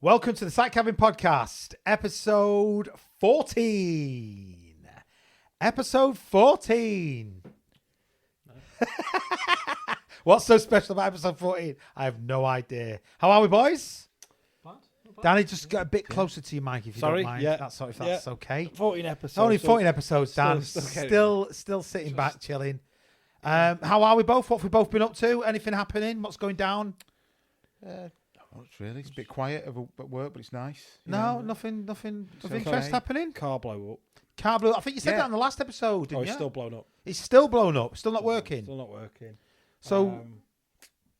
Welcome to the Site Cabin Podcast, episode 14. Episode 14. What's so special about episode 14? I have no idea. How are we, boys? Danny, just get a bit closer to your mic if you don't mind. Yeah. That's if that's okay. 14 episodes. Only 14 episodes, Dan. Still sitting back, chilling. How are we both? What have we both been up to? Anything happening? What's going down? Not really. It's a bit quiet at work, but it's nice. Nothing of interest happening. Car blow up. Car blew. I think you said that in the last episode, didn't you? It's still blown up. It's still blown up. Still not working. Still not working. So,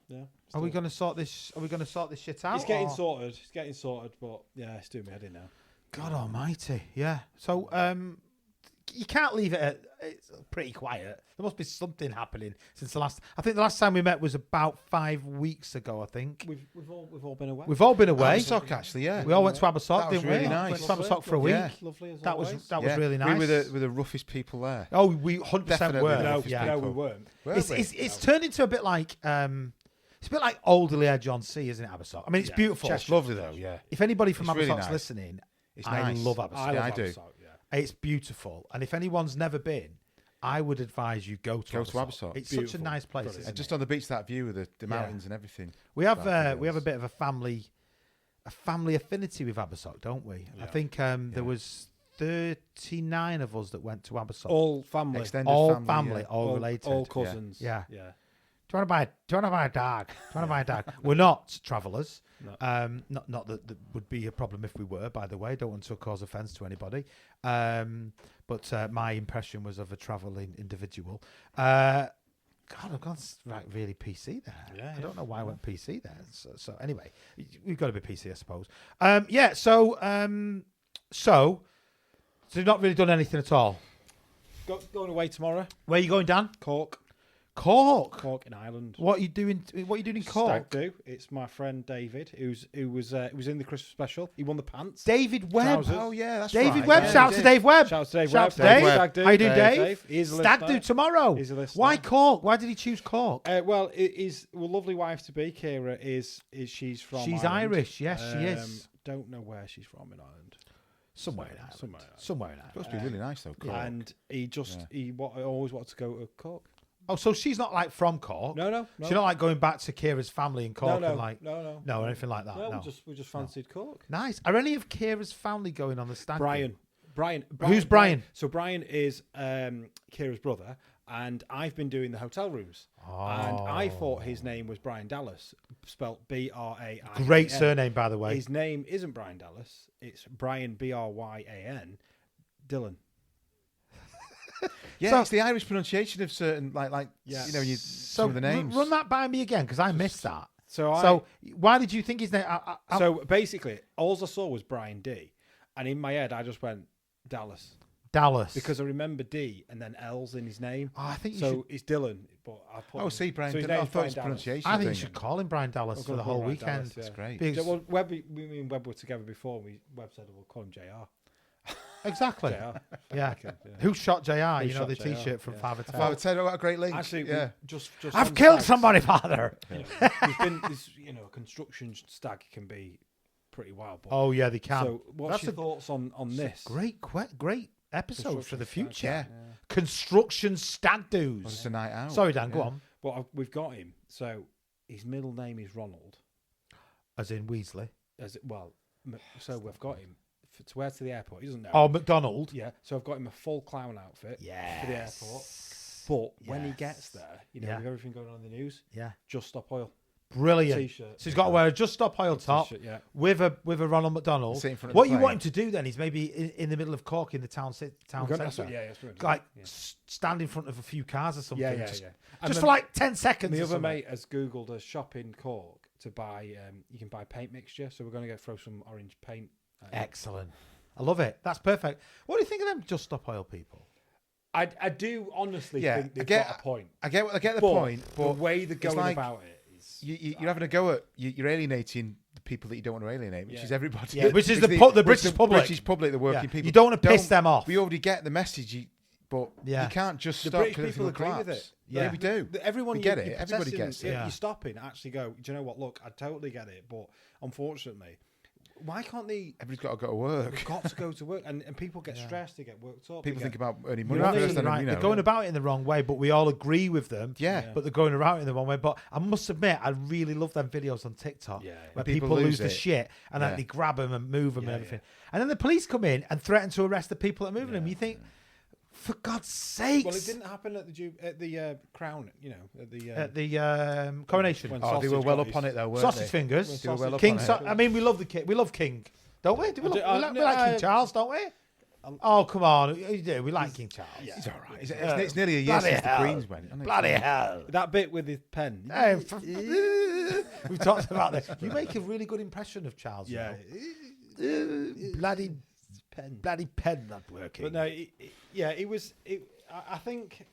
yeah. are we going to sort this? Are we going to sort this shit out? It's getting sorted. It's getting sorted, but yeah, it's doing me head in now. God Almighty, yeah. So, you can't leave it. It's pretty quiet. There must be something happening since the last. I think the last time we met was about 5 weeks ago. I think We've all been away. we've all been away. Abersock, actually, yeah. We all went to Abersock, That was didn't really we? nice. Went to Abersock for a week. Yeah. Lovely as That always. was really nice. We were the roughest people there. Oh, we 100% Definitely were. the No, roughest yeah. no, people. we weren't. It's turned into a bit like it's a bit like Alderley Edge on Sea, isn't it, Abersock? I mean, it's beautiful. It's lovely though, yeah. If anybody from It's really Abersock's nice. listening, It's I nice. love Abersock. I love I do. Abersock, yeah. It's beautiful, and if anyone's never been, I would advise you go to Abersock. Abersock. It's such a Beautiful. nice place. Brilliant. Isn't Just it? on the beach, that view of the mountains and everything. We have That we have a feels- bit of a family affinity with Abersock, don't we? Yeah. I think there was 39 of us that went to Abersock. All family. Extended all family, family, yeah. all related. All cousins. Yeah. Yeah. Do you want to buy a dog? Do you want to buy a dog? We're not travellers. No. Not that would be a problem if we were, by the way. Don't want to cause offence to anybody. But my impression was of a travelling individual. God, I've gone right really PC there. Yeah, I don't yeah. know why I went PC there. So anyway, we've got to be PC, I suppose. So you've not really done anything at all. Going away tomorrow. Where are you going, Dan? Cork Cork. in Ireland. What are you doing? What are you doing in Cork? Stag do. It's my friend David, who was in the Christmas special. He won the pants. David Webb. Trousers. Oh yeah, that's David right. Webb. Yeah, Shout he to did. Dave Webb. Shout out to Dave Shout Webb. to Dave. Stag do. How you doing, Dave? He's a Stag listener. do tomorrow. He's a listener. Why Cork? Why did he choose Cork? Well, lovely wife to be, Kira, is she's from She's Ireland. Irish. Yes, she is. Don't know where she's from in Ireland. Somewhere in Ireland. Somewhere in Ireland. Somewhere in Ireland. Supposed to be really nice though. Cork. And he always wanted to go to Cork. Oh, so she's not like from Cork. No. She's not like going back to Kira's family in Cork No, and like no, no anything like that. No, No, we just fancied Cork. nice. Are any of Kira's family going on the stag? do? Brian. Who's Brian? So Brian is Kira's brother, and I've been doing the hotel rooms. And I thought his name was Brian Dallas, spelt Brain. Great surname, by the way. His name isn't Brian Dallas. It's Brian Bryan Dylan. Yeah, So- it's the Irish pronunciation of certain like Yeah. some of the names. Run that by me again because I missed that. So So why did you think his name? So basically, all I saw was Brian D, and in my head I just went Dallas Dallas because I remember D and then L's in his name. Oh, I think you So should. it's Dylan, but I put. Oh, see, Brian. So his Dylan. I name's thought Brian it's Dallas. pronunciation. I think you thing. should call him Brian Dallas We'll for the call him whole Brian weekend. Dallas, yeah. That's great. Because- So, well, me and Webb were together before. Webb said we'll call him JR. Exactly. JR. Yeah. Yeah. Who shot JR? Who You know, shot the JR, T-shirt from yeah. Father Ted. Father Ted, what a great link. Actually, yeah. just I've on killed stags, somebody, Father. There's been this, construction stag can be pretty wild. But Oh yeah, they can. so, what's That's your a thoughts on this? great episode for the Construction future. Yeah. Construction stag Well, it's do's. a night out. Sorry, Dan. Yeah. Go on. Well, we've got him. So his middle name is Ronald. As in Weasley. So we've got him to wear to the airport. He doesn't know. Oh, McDonald. Yeah. So I've got him a full clown outfit Yes. for the airport. But when he Yes. gets there, Yeah. with everything going on in the news, Yeah. Just Stop Oil Brilliant. T-shirt. So he's got to wear a Just Stop Oil top T-shirt, yeah. with a Ronald McDonald. Sit in front of What the you plane. want him to do then is maybe in the middle of Cork in the town We're gonna- that's centre. what- yeah, that's what we're gonna Like do, yeah. stand in front of a few cars or something. Yeah, yeah, just yeah. just And for then like 10 seconds. My or other something. mate has Googled a shop in Cork to buy. You can buy paint mixture, so we're going to throw some orange paint. Excellent. I love it. That's perfect. What do you think of them Just Stop Oil people? I do honestly Yeah, think they've I get- got a point. I get the point, but the way they're going like- about it is you're having a go at you're alienating the people that you don't want to alienate, which Yeah. is everybody. Yeah, which is the which British public. British public, the working Yeah. people. You don't want to piss them off. We already get the message, but Yeah. you can't just the stop British because people everything will agree with collapse. it. Yeah. we do. Everyone We get you're it. Everybody protesting, gets it. Yeah. You stop it and actually go, do you know what? Look, I totally get it, but unfortunately, why can't they? Everybody's got to go to work. They've got to go to work, and people get stressed. They get worked up. People they think get, about earning money You're first, absolutely and right. you know, They're going about it in the wrong way, but we all agree with them. Yeah. But they're going around it in the wrong way. But I must admit, I really love them videos on TikTok where people lose the shit and then they grab them and move them and everything. And then the police come in and threaten to arrest the people that are moving them. You think, for God's sakes. Well, it didn't happen at the Crown, at the coronation. when Oh, they were Sausage well got up on his- it though, weren't Sausage they? fingers. They were well up King. on it. I mean, we love we love King, don't we? Do we, we like King no, Charles, don't we? Oh, come on. We do. We like King Charles. He's all right. It's nearly a year Bloody since the hell. Queen's went. isn't it? Bloody hell. That bit with his pen. Hey, we've talked about this. You make a really good impression of Charles. you Yeah. know. Bloody Pen. bloody pen not working. But no, it was. I think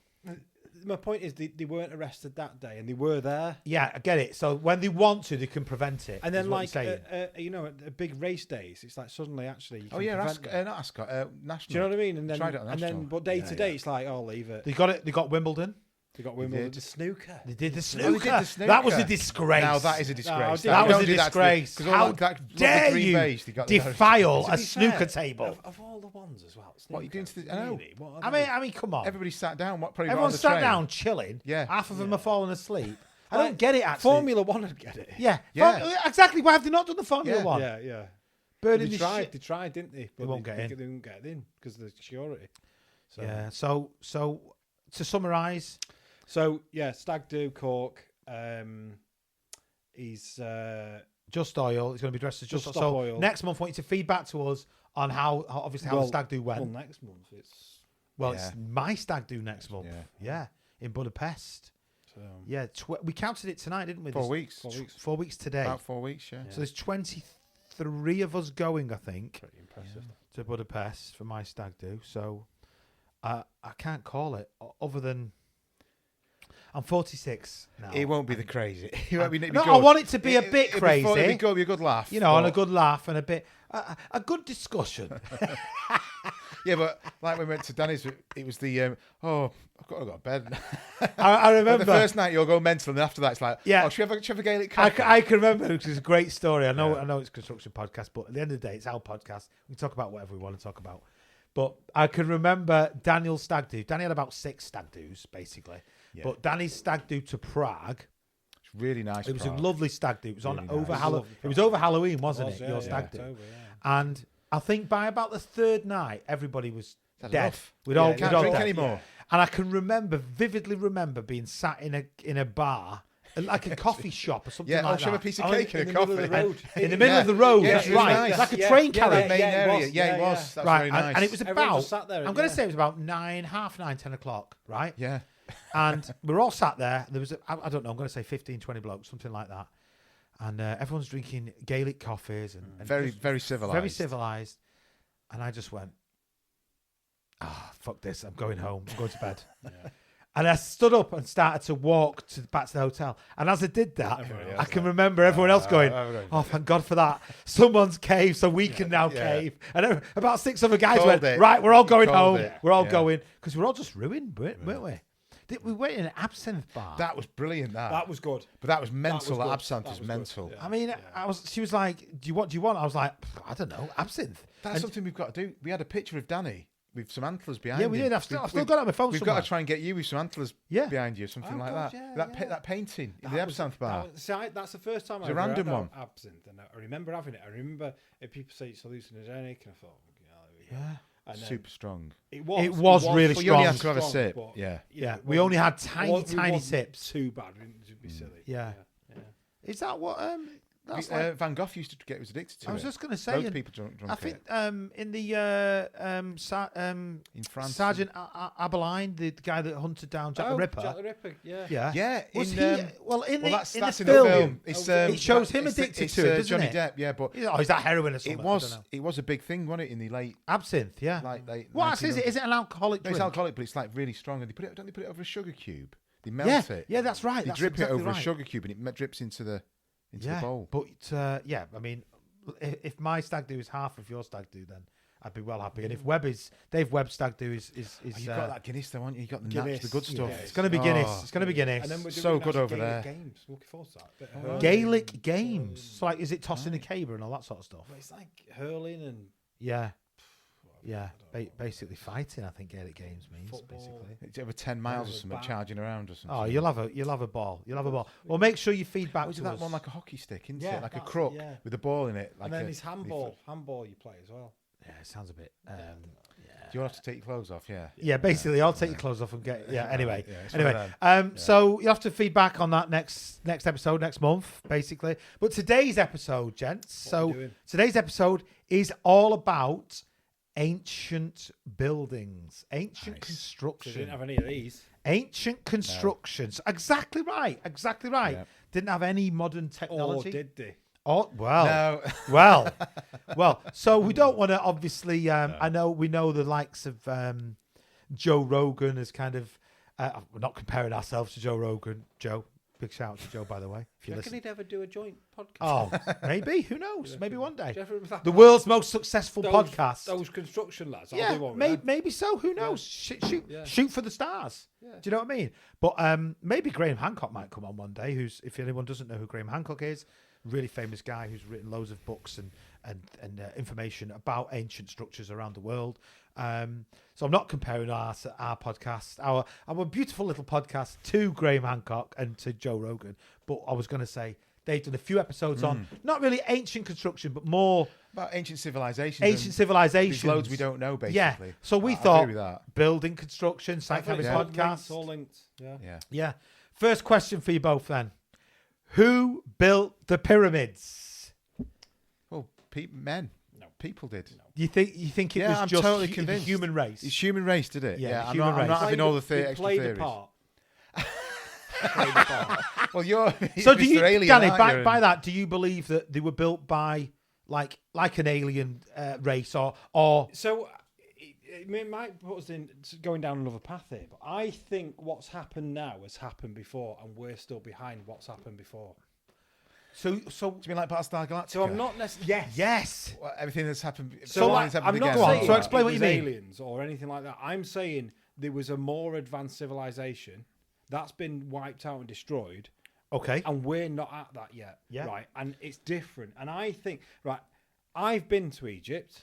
my point is they weren't arrested that day, and they were there. Yeah, I get it. So when they want to, they can prevent it. And then, is what like, you're saying. at big race days, it's like suddenly actually. You Oh can yeah, prevent them. not Ascot, national. Do you know what I mean? And then, Tried it on national. but day to day, Yeah. it's like, oh, leave it. They got it. They got Wimbledon. They got Wimbledon, did. the snooker. They did the Oh, snooker. they did the snooker. That was a disgrace. Now that is a disgrace. that was Don't a do that to the- disgrace. 'cause all How that lovely dare green you base, they got defile To a be snooker fair, table? Of all the ones as well. What are you doing to snooker, the- I know. really, what are they? I mean, come on. Everybody sat down. What? Probably Everyone on the sat train. down chilling. Yeah. Half of them are falling asleep. I Like, don't get it, actually. Formula One would get it. Yeah. Yeah. Exactly. Why have they not done the Formula Yeah. One? Yeah. Burning They the tried, shit. they tried, didn't they? But won't get in. They won't get in because of the security. So. Yeah. So to summarise, Stag Do Cork. He's Just Oil is going to be dressed as Just Just Oil. Stop So Oil. next month, I want you to feedback to us on how the Stag Do went. well next month. It's It's my Stag Do next month. Yeah. Yeah. In Budapest. so Yeah. We counted it tonight, didn't we? 4 There's weeks. 4 weeks. 4 weeks today. About 4 weeks. Yeah. So there's 23 of us going, I think, Pretty impressive. to Budapest for my Stag Do. So I can't call it other than I'm 46 now. It won't be the crazy. It won't be. No, I want it to be a bit It'll crazy. It'll be a good laugh. You know, and a but- good laugh and a bit a good discussion. Yeah, but like when we went to Danny's, it was the I've got to go to bed. I Like remember the first night you'll go mental, and after that it's like, Yeah. should we have a Gaelic I, coffee? I can remember, which is a great story. I know Yeah. it's a construction podcast, but at the end of the day, it's our podcast. We can talk about whatever we want to talk about. But I can remember Daniel's stag do. Danny had about 6 stag do's, basically. Yeah. But Danny's stag do to Prague, It's really nice. it was Prague. a lovely stag do. It was Really on nice. over It was Halloween. It was over Halloween, wasn't Was, it? yeah, Your yeah, stag do. October, yeah. And I think by about the 3rd night, everybody was That's dead. enough. We'd Yeah, all, you we'd Can't all drink dead. anymore. And I can vividly remember being sat in a bar, like a coffee shop or something Yeah, like I'll shove a that. piece of Oh, cake in and a the middle coffee. of the road. In the middle Yeah. of the road, Yeah, that's it was right. nice. It's like a Yeah, train yeah, carriage. The main Yeah, it area. was. Yeah, Yeah, it was. yeah. That's Right, very nice. and it was Everyone about, just sat there, I'm going to yeah. say it was about half 9, 10 o'clock, right? Yeah. And we're all sat there. There was, I don't know, I'm going to say 15, 20 blokes, something like that. And everyone's drinking Gaelic coffees and Very, just very civilized. very civilized. And I just went, fuck this. I'm going home. I'm going to bed. And I stood up and started to walk back to the hotel. And as I did that, I can remember everyone else going, oh, thank God for that. Someone's caved, so we can now cave. And about 6 other guys Called went, it. right, we're all going Called home. it. We're all Yeah. going. Because we're all just ruined, weren't we? We went in an absinthe bar. That was brilliant. That was good. But that was mental. was good. Absinthe That is was good. mental. Yeah. I mean, she was like, do you want? I was like, I don't know, absinthe. That's And- something we've got to do. We had a picture of Danny with some antlers behind Yeah, him. we did. I've still We've got it on my phone We've somewhere. got to try and get you with some antlers Yeah. behind you, something Oh, like God, that. yeah, That painting in the That was- absinthe bar. That's the first time It's a I've random had one. absinthe, and I remember having it. I remember if people say it's hallucinogenic, and I thought, Yeah. And then Super strong. It was. It was really Well, you only strong. have to have a strong, sip. but, Yeah. Yeah, it we wasn't- only had it tiny wasn't sips. Too bad. We didn't be silly. Yeah. Yeah. Is that what? That's like, Van Gogh used to get was addicted to I was it. just going to say. Loads of and people drunk I think it. in the In France. Sergeant Aberline, the guy that hunted down Jack the Ripper. Jack the Ripper. Yeah. Yeah. Yeah. Was in, he? Well, in that's the in film, the film. It's, it shows him it's addicted it's, to it, doesn't Johnny it? Depp. Yeah, but Oh, is that heroin or something? it I was don't know. it was a big thing, wasn't it? In the late Absinthe. Yeah. late. What is it? 1900s. Is it an alcoholic No, it's drink? alcoholic, but it's like really strong. And don't they put it over a sugar cube? They Yeah. melt it. Yeah, that's right. They That's drip exactly it over right. a sugar cube, and it drips into the Yeah, bowl. but I mean, if my stag do is half of your stag do, then I'd be well happy. And if Dave Webb Stag Do is You've got that Guinness, though, haven't you? You got the Guinness, the good stuff. yeah. it's going to be Guinness. Oh. It's going to be Guinness. And then we're doing So good actually over Gaelic there. Games. Looking forward to that. Bit of hurling Gaelic and games. So hurling. like, is it tossing a caber and all that sort of stuff? It's like hurling and Yeah. Yeah. Basically fighting, I think Gaelic games means, Football. basically. It's over 10 miles or There's a something, bat. charging around or something. Oh, you'll have a ball. You'll have a ball. Well, make sure you feed back Oh, to is that us. one like a hockey stick, isn't Yeah, it? Like a that's it, crook yeah. with a ball in it. Like and then a, there's handball you play as well. Yeah, it sounds a bit. Do you have to take your clothes off? Yeah. Yeah, basically, I'll take your clothes off and get. Yeah. Anyway, Yeah, it's one of anyway. them. So you'll have to feedback on that next episode next month, basically. But today's episode, gents. What So we doing? today's episode is all about ancient buildings, ancient Nice. So construction, we didn't have any of these. ancient constructions. Exactly right. Exactly right. Yeah. Didn't have any modern Or technology. did they? Oh well. No. Well. So we don't want to obviously. I know we know the likes of Joe Rogan as kind of. We're not comparing ourselves to Joe Rogan. Joe, big shout out to Joe, by the way. If Do you you reckon listen. he'd ever do a joint podcast? Oh, maybe. Who knows? Maybe one day. Do you reckon that- The world's most successful podcast. Those construction lads. I'll Yeah, do one with maybe, them. maybe so. Who knows? Shoot, Yeah. shoot for the stars. Yeah. Do you know what I mean? But maybe Graham Hancock might come on one day. Who's, if anyone doesn't know who Graham Hancock is, really famous guy who's written loads of books and information about ancient structures around the world. So I'm not comparing our podcast, our beautiful little podcast, to Graham Hancock and to Joe Rogan. But I was going to say they've done a few episodes on not really ancient construction, but more About ancient civilizations. ancient and civilizations. There's loads we don't know, basically. Yeah. So we I thought agree with that. building construction, Site Definitely, Cabin it's podcast. all linked. Yeah. Yeah. Yeah. First question for you both then. Who built the pyramids? Well, men. No. People did. You think it Yeah, was I'm just totally the convinced. human race? It's human race, did it? Yeah, the I'm human not, I'm not race. having all the They extra played a theories. part. Well, you're So do Mr. you, Alien, Danny, aren't by, you? by that, do you believe that they were built by like an alien race or So it might put us in going down another path here, but I think what's happened now has happened before, and we're still behind what's happened before. so Do you mean like Battlestar Galactica? So I'm not necessarily yes. Well, everything that's happened. So something's like, happened I'm not again. saying So explain it what you was mean. aliens or anything like that. I'm saying there was a more advanced civilization that's been wiped out and destroyed, Okay. and we're not at that yet. Yeah. Right. And it's different. And I think I've been to Egypt.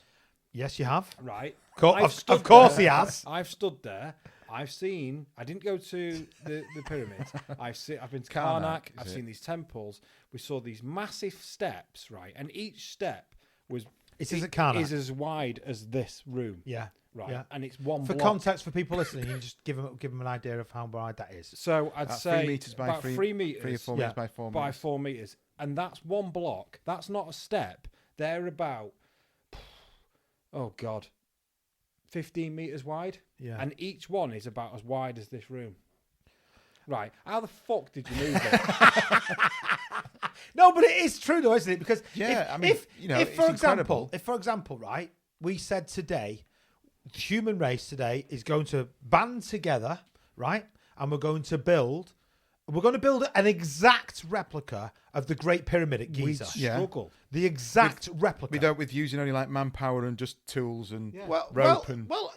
Yes, you have. Right. Of I've stood course there. he has. I've stood there. I've seen. I didn't go to the pyramids. I've been to Karnak, Karnak. is I've it? seen these temples. We saw these massive steps, right? And each step was It is at Karnak. is as wide as this room, Yeah. right? Yeah. And it's one For block. context for people listening, you just give them an idea of how wide that is. So I'd About say 3 meters by about 3 meters 3 or 4 Yeah. meters by 4 by meters. 4 meters, and that's one block. That's not a step. They're about 15 meters wide. Yeah. And each one is about as wide as this room. Right. How the fuck did you move it? No, but it is true though, isn't it? Because Yeah, I mean, you know, if it's for example, incredible. right, we said today, the human race today is going to band together, right, and we're going to build an exact replica of the Great Pyramid at Giza. Yeah. Struggle. The exact replica. With using only like manpower and just tools and Well, rope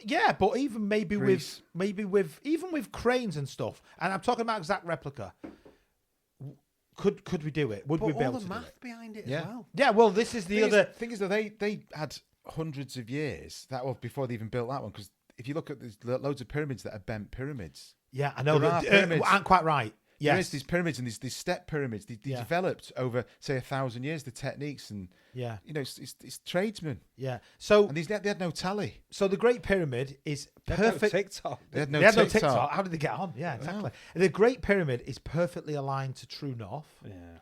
yeah, but even maybe grease. with cranes and stuff. And I'm talking about exact replica. Could we do it? Would we be able to do it? behind it Yeah. as well. Yeah, well, this is the other. Thing is, though, they had hundreds of years before they even built that one. Because if you look at there's loads of pyramids that are bent pyramids. Yeah, I know There that are pyramids. aren't quite right. There Yes, is these pyramids and these step pyramids. They Yeah. developed over say 1,000 years the techniques and yeah, you know it's tradesmen yeah. So and they had no tally. the Great Pyramid is perfect. TikTok. They had no They had no TikTok. TikTok. How did they get on? Yeah, exactly. The Great Pyramid is perfectly aligned to true north. Yeah.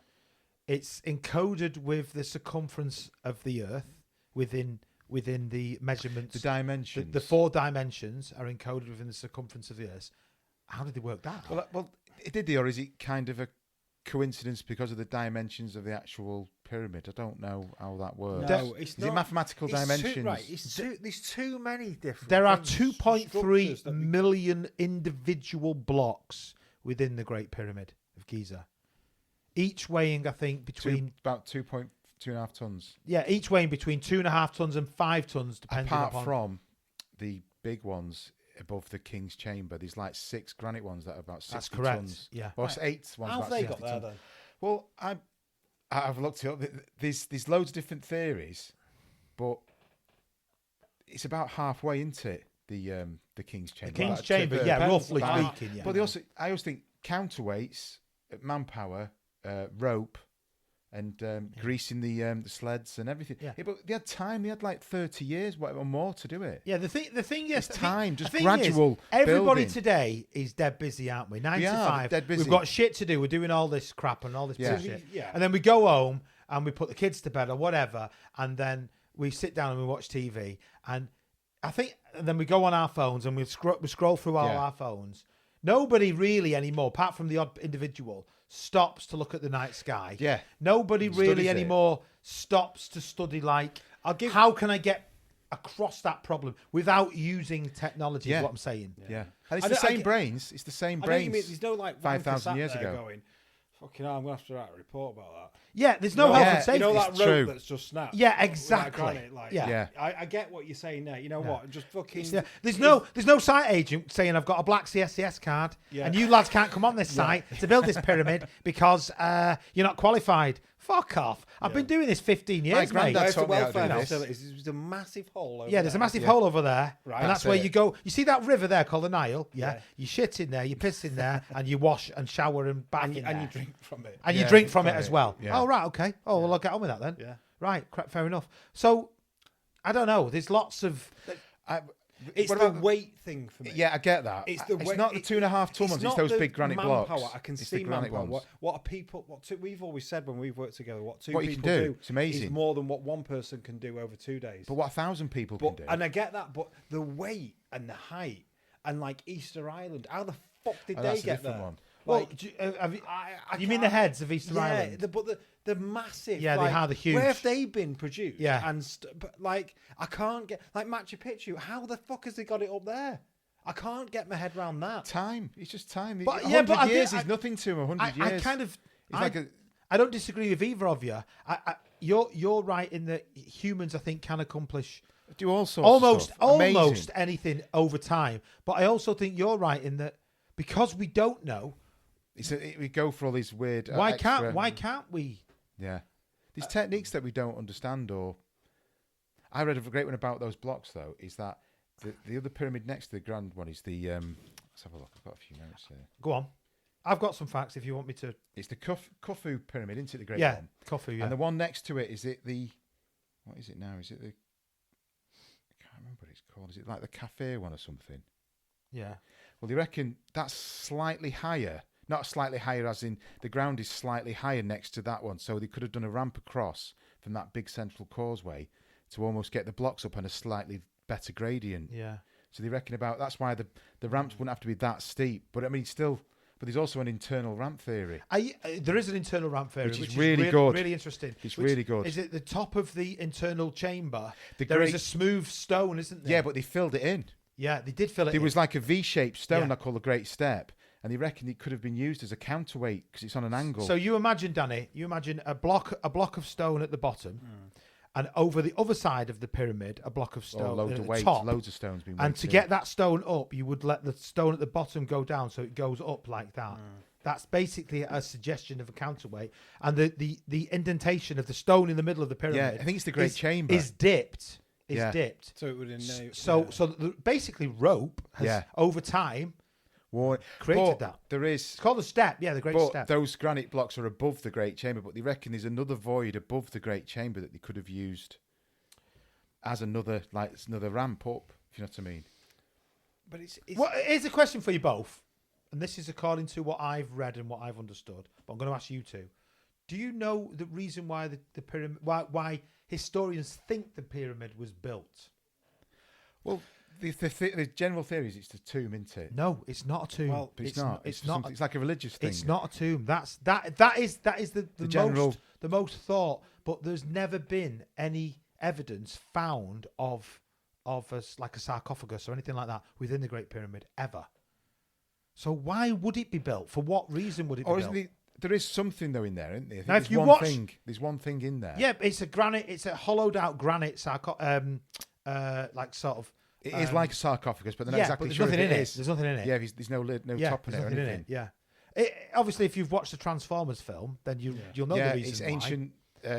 It's encoded with the circumference of the Earth within the measurements. The dimensions. The 4 dimensions are encoded within the circumference of the Earth. How did they work that out? Well, it did or is it kind of a coincidence because of the dimensions of the actual pyramid? I don't know how that works. No, it's Is not. it mathematical dimensions? There's too many different. There are things, 2.3 structures that we- million individual blocks within the Great Pyramid of Giza. Each weighing, I think, between about 2.3 2.5 tons. Yeah, each weighing between 2.5 tons and 5 tons, depending Apart upon. from the big ones above the King's Chamber, there's like 6 granite ones that are about 60 That's correct. tons. Yeah. Or 8 ones How about have they 60 got there tons. then? Well, I've looked it up. There's loads of different theories, but it's about halfway into it, the King's Chamber. The King's Like, Chamber, to yeah, the- roughly by- speaking, yeah. But I always think counterweights, manpower, rope, and greasing the sleds and everything. Yeah. But they had time. They had like 30 years, whatever, more to do it. Yeah, the thing is, It's time, the just thing gradual is, everybody building. today is dead busy, aren't we? 9 We to are 5. dead busy. We've got shit to do. We're doing all this crap and all this Yeah. bullshit. Yeah. And then we go home and we put the kids to bed or whatever, and then we sit down and we watch TV. And then we go on our phones and we scroll through all Yeah. our phones. Nobody really anymore, apart from the odd individual, stops to look at the night sky. Yeah. Nobody Studies really it. anymore stops to study how can I get across that problem without using technology Yeah. is what I'm saying. Yeah. And it's I the don't- I same get- brains. It's the same I know what you brains. mean. There's no like 5,000 wanker years sat there ago. going, fucking hell, I'm going to have to write a report about that. Yeah, there's no You know, health yeah, and safety. You know that It's rope true. that's just snapped? Yeah, With that exactly. granite, like, Yeah. Yeah. I get what you're saying there. You know what? Just fucking... Yeah. There's no site agent saying I've got a black CSCS card Yeah. and you lads can't come on this site to build this pyramid because you're not qualified. Fuck off. I've been doing this 15 years, mate. granddad Where's the taught me how to do welfare this. facilities? There's a massive hole over Yeah, there's a there. massive hole over there, Right. and that's That's where it. you go. You see that river there called the Nile? Yeah. Yeah. You shit in there, you piss in there, and you wash and shower and bath in And there. you drink from it. And you Yeah, drink from it from as it. well. Yeah. Oh, right, okay. Oh, well, I'll get on with that then. Yeah. Right, fair enough. So, I don't know. There's lots of... It's What the about- weight thing for me. Yeah, I get that. It's It's, the not the 2.5 ton ones. It's not those the big granite manpower. blocks. I can It's see the granite manpower. ones. We've always said when we've worked together, what two What you people can do. It's is amazing. more than what one person can do over 2 days. But what 1,000 people can do. And I get that, but the weight and the height and like Easter Island, how the fuck did Oh, they that's a get different there? one. Well, Like, have you, I you mean the can't- heads of Easter yeah, Island? but the massive. Yeah, they like, are, the huge. Where have they been produced? Yeah. But like, I can't get like Machu Picchu. How the fuck has they got it up there? I can't get my head around that. Time. It's just time. But- 100 yeah, but I years think- is nothing to 'em, 100 I years. kind of... It's like a... I don't disagree with either of you. You're right in that humans, I think, can accomplish Do all sorts of stuff. Amazing. almost anything over time. But I also think you're right in that because we don't know, We go for all these weird... why extra- can't we? Yeah. These techniques that we don't understand or... I read a great one about those blocks, though, is that the other pyramid next to the grand one is the... let's have a look. I've got a few notes here. Go on. I've got some facts if you want me to. It's the Khufu pyramid, isn't it? The great Yeah, one. Khufu, yeah. And the one next to it, is it the... What is it now? Is it the... I can't remember what it's called. Is it like the cafe one or something? Yeah. Well, they reckon that's slightly higher. Not slightly higher as in the ground is slightly higher next to that one. So they could have done a ramp across from that big central causeway to almost get the blocks up on a slightly better gradient. Yeah. So they reckon about... That's why the ramps wouldn't have to be that steep. But I mean, still... But there's also an internal ramp theory. There is an internal ramp theory, Which which, is really good. really interesting. It's Which really good. Is at the top of the internal chamber. The There is great- a smooth stone, isn't there? Yeah, but they filled it in. Yeah, they did fill it. There in. was like a V-shaped stone Yeah. I call the Great Step. And they reckon it could have been used as a counterweight because it's on an angle. So you imagine, Danny, a block of stone at the bottom, and over the other side of the pyramid, a block of or stone loads at of the weight, top. loads of stones being And weighted to in. get that stone up, you would let the stone at the bottom go down, so it goes up like that. That's basically a suggestion of a counterweight. And the indentation of the stone in the middle of the pyramid. Yeah, I think it's the Great Chamber. Is dipped. Is Yeah. dipped. So it would enable. So basically, rope has Yeah. over time War- created but that. There is... It's called the step. Yeah, the Great But Step. those granite blocks are above the Great Chamber, but they reckon there's another void above the Great Chamber that they could have used as another ramp up, if you know what I mean. But it's Well, here's a question for you both, and this is according to what I've read and what I've understood. But I'm going to ask you two: do you know the reason why the pyramid? Why historians think the pyramid was built? Well, the general theory is it's a tomb, isn't it? No, it's not a tomb. Well, But it's not. It's not. It's like a religious thing. It's not a tomb. That is the general- most thought. But there's never been any evidence found of like a sarcophagus or anything like that within the Great Pyramid ever. So why would it be built? For what reason would it be Or built? isn't it There is something though in there, isn't there? I think Now, if there's you one watch- thing. There's one thing in there. Yeah, it's a granite. It's a hollowed out granite like sort of. It is like a sarcophagus, but they're not Yeah, exactly but there's sure nothing if in it it. is. There's nothing in it. Yeah, there's no lid, no Yeah, top on there's it or nothing in anything. it. Yeah. Obviously, if you've watched the Transformers film, then you'll know Yeah, the reason it's why. ancient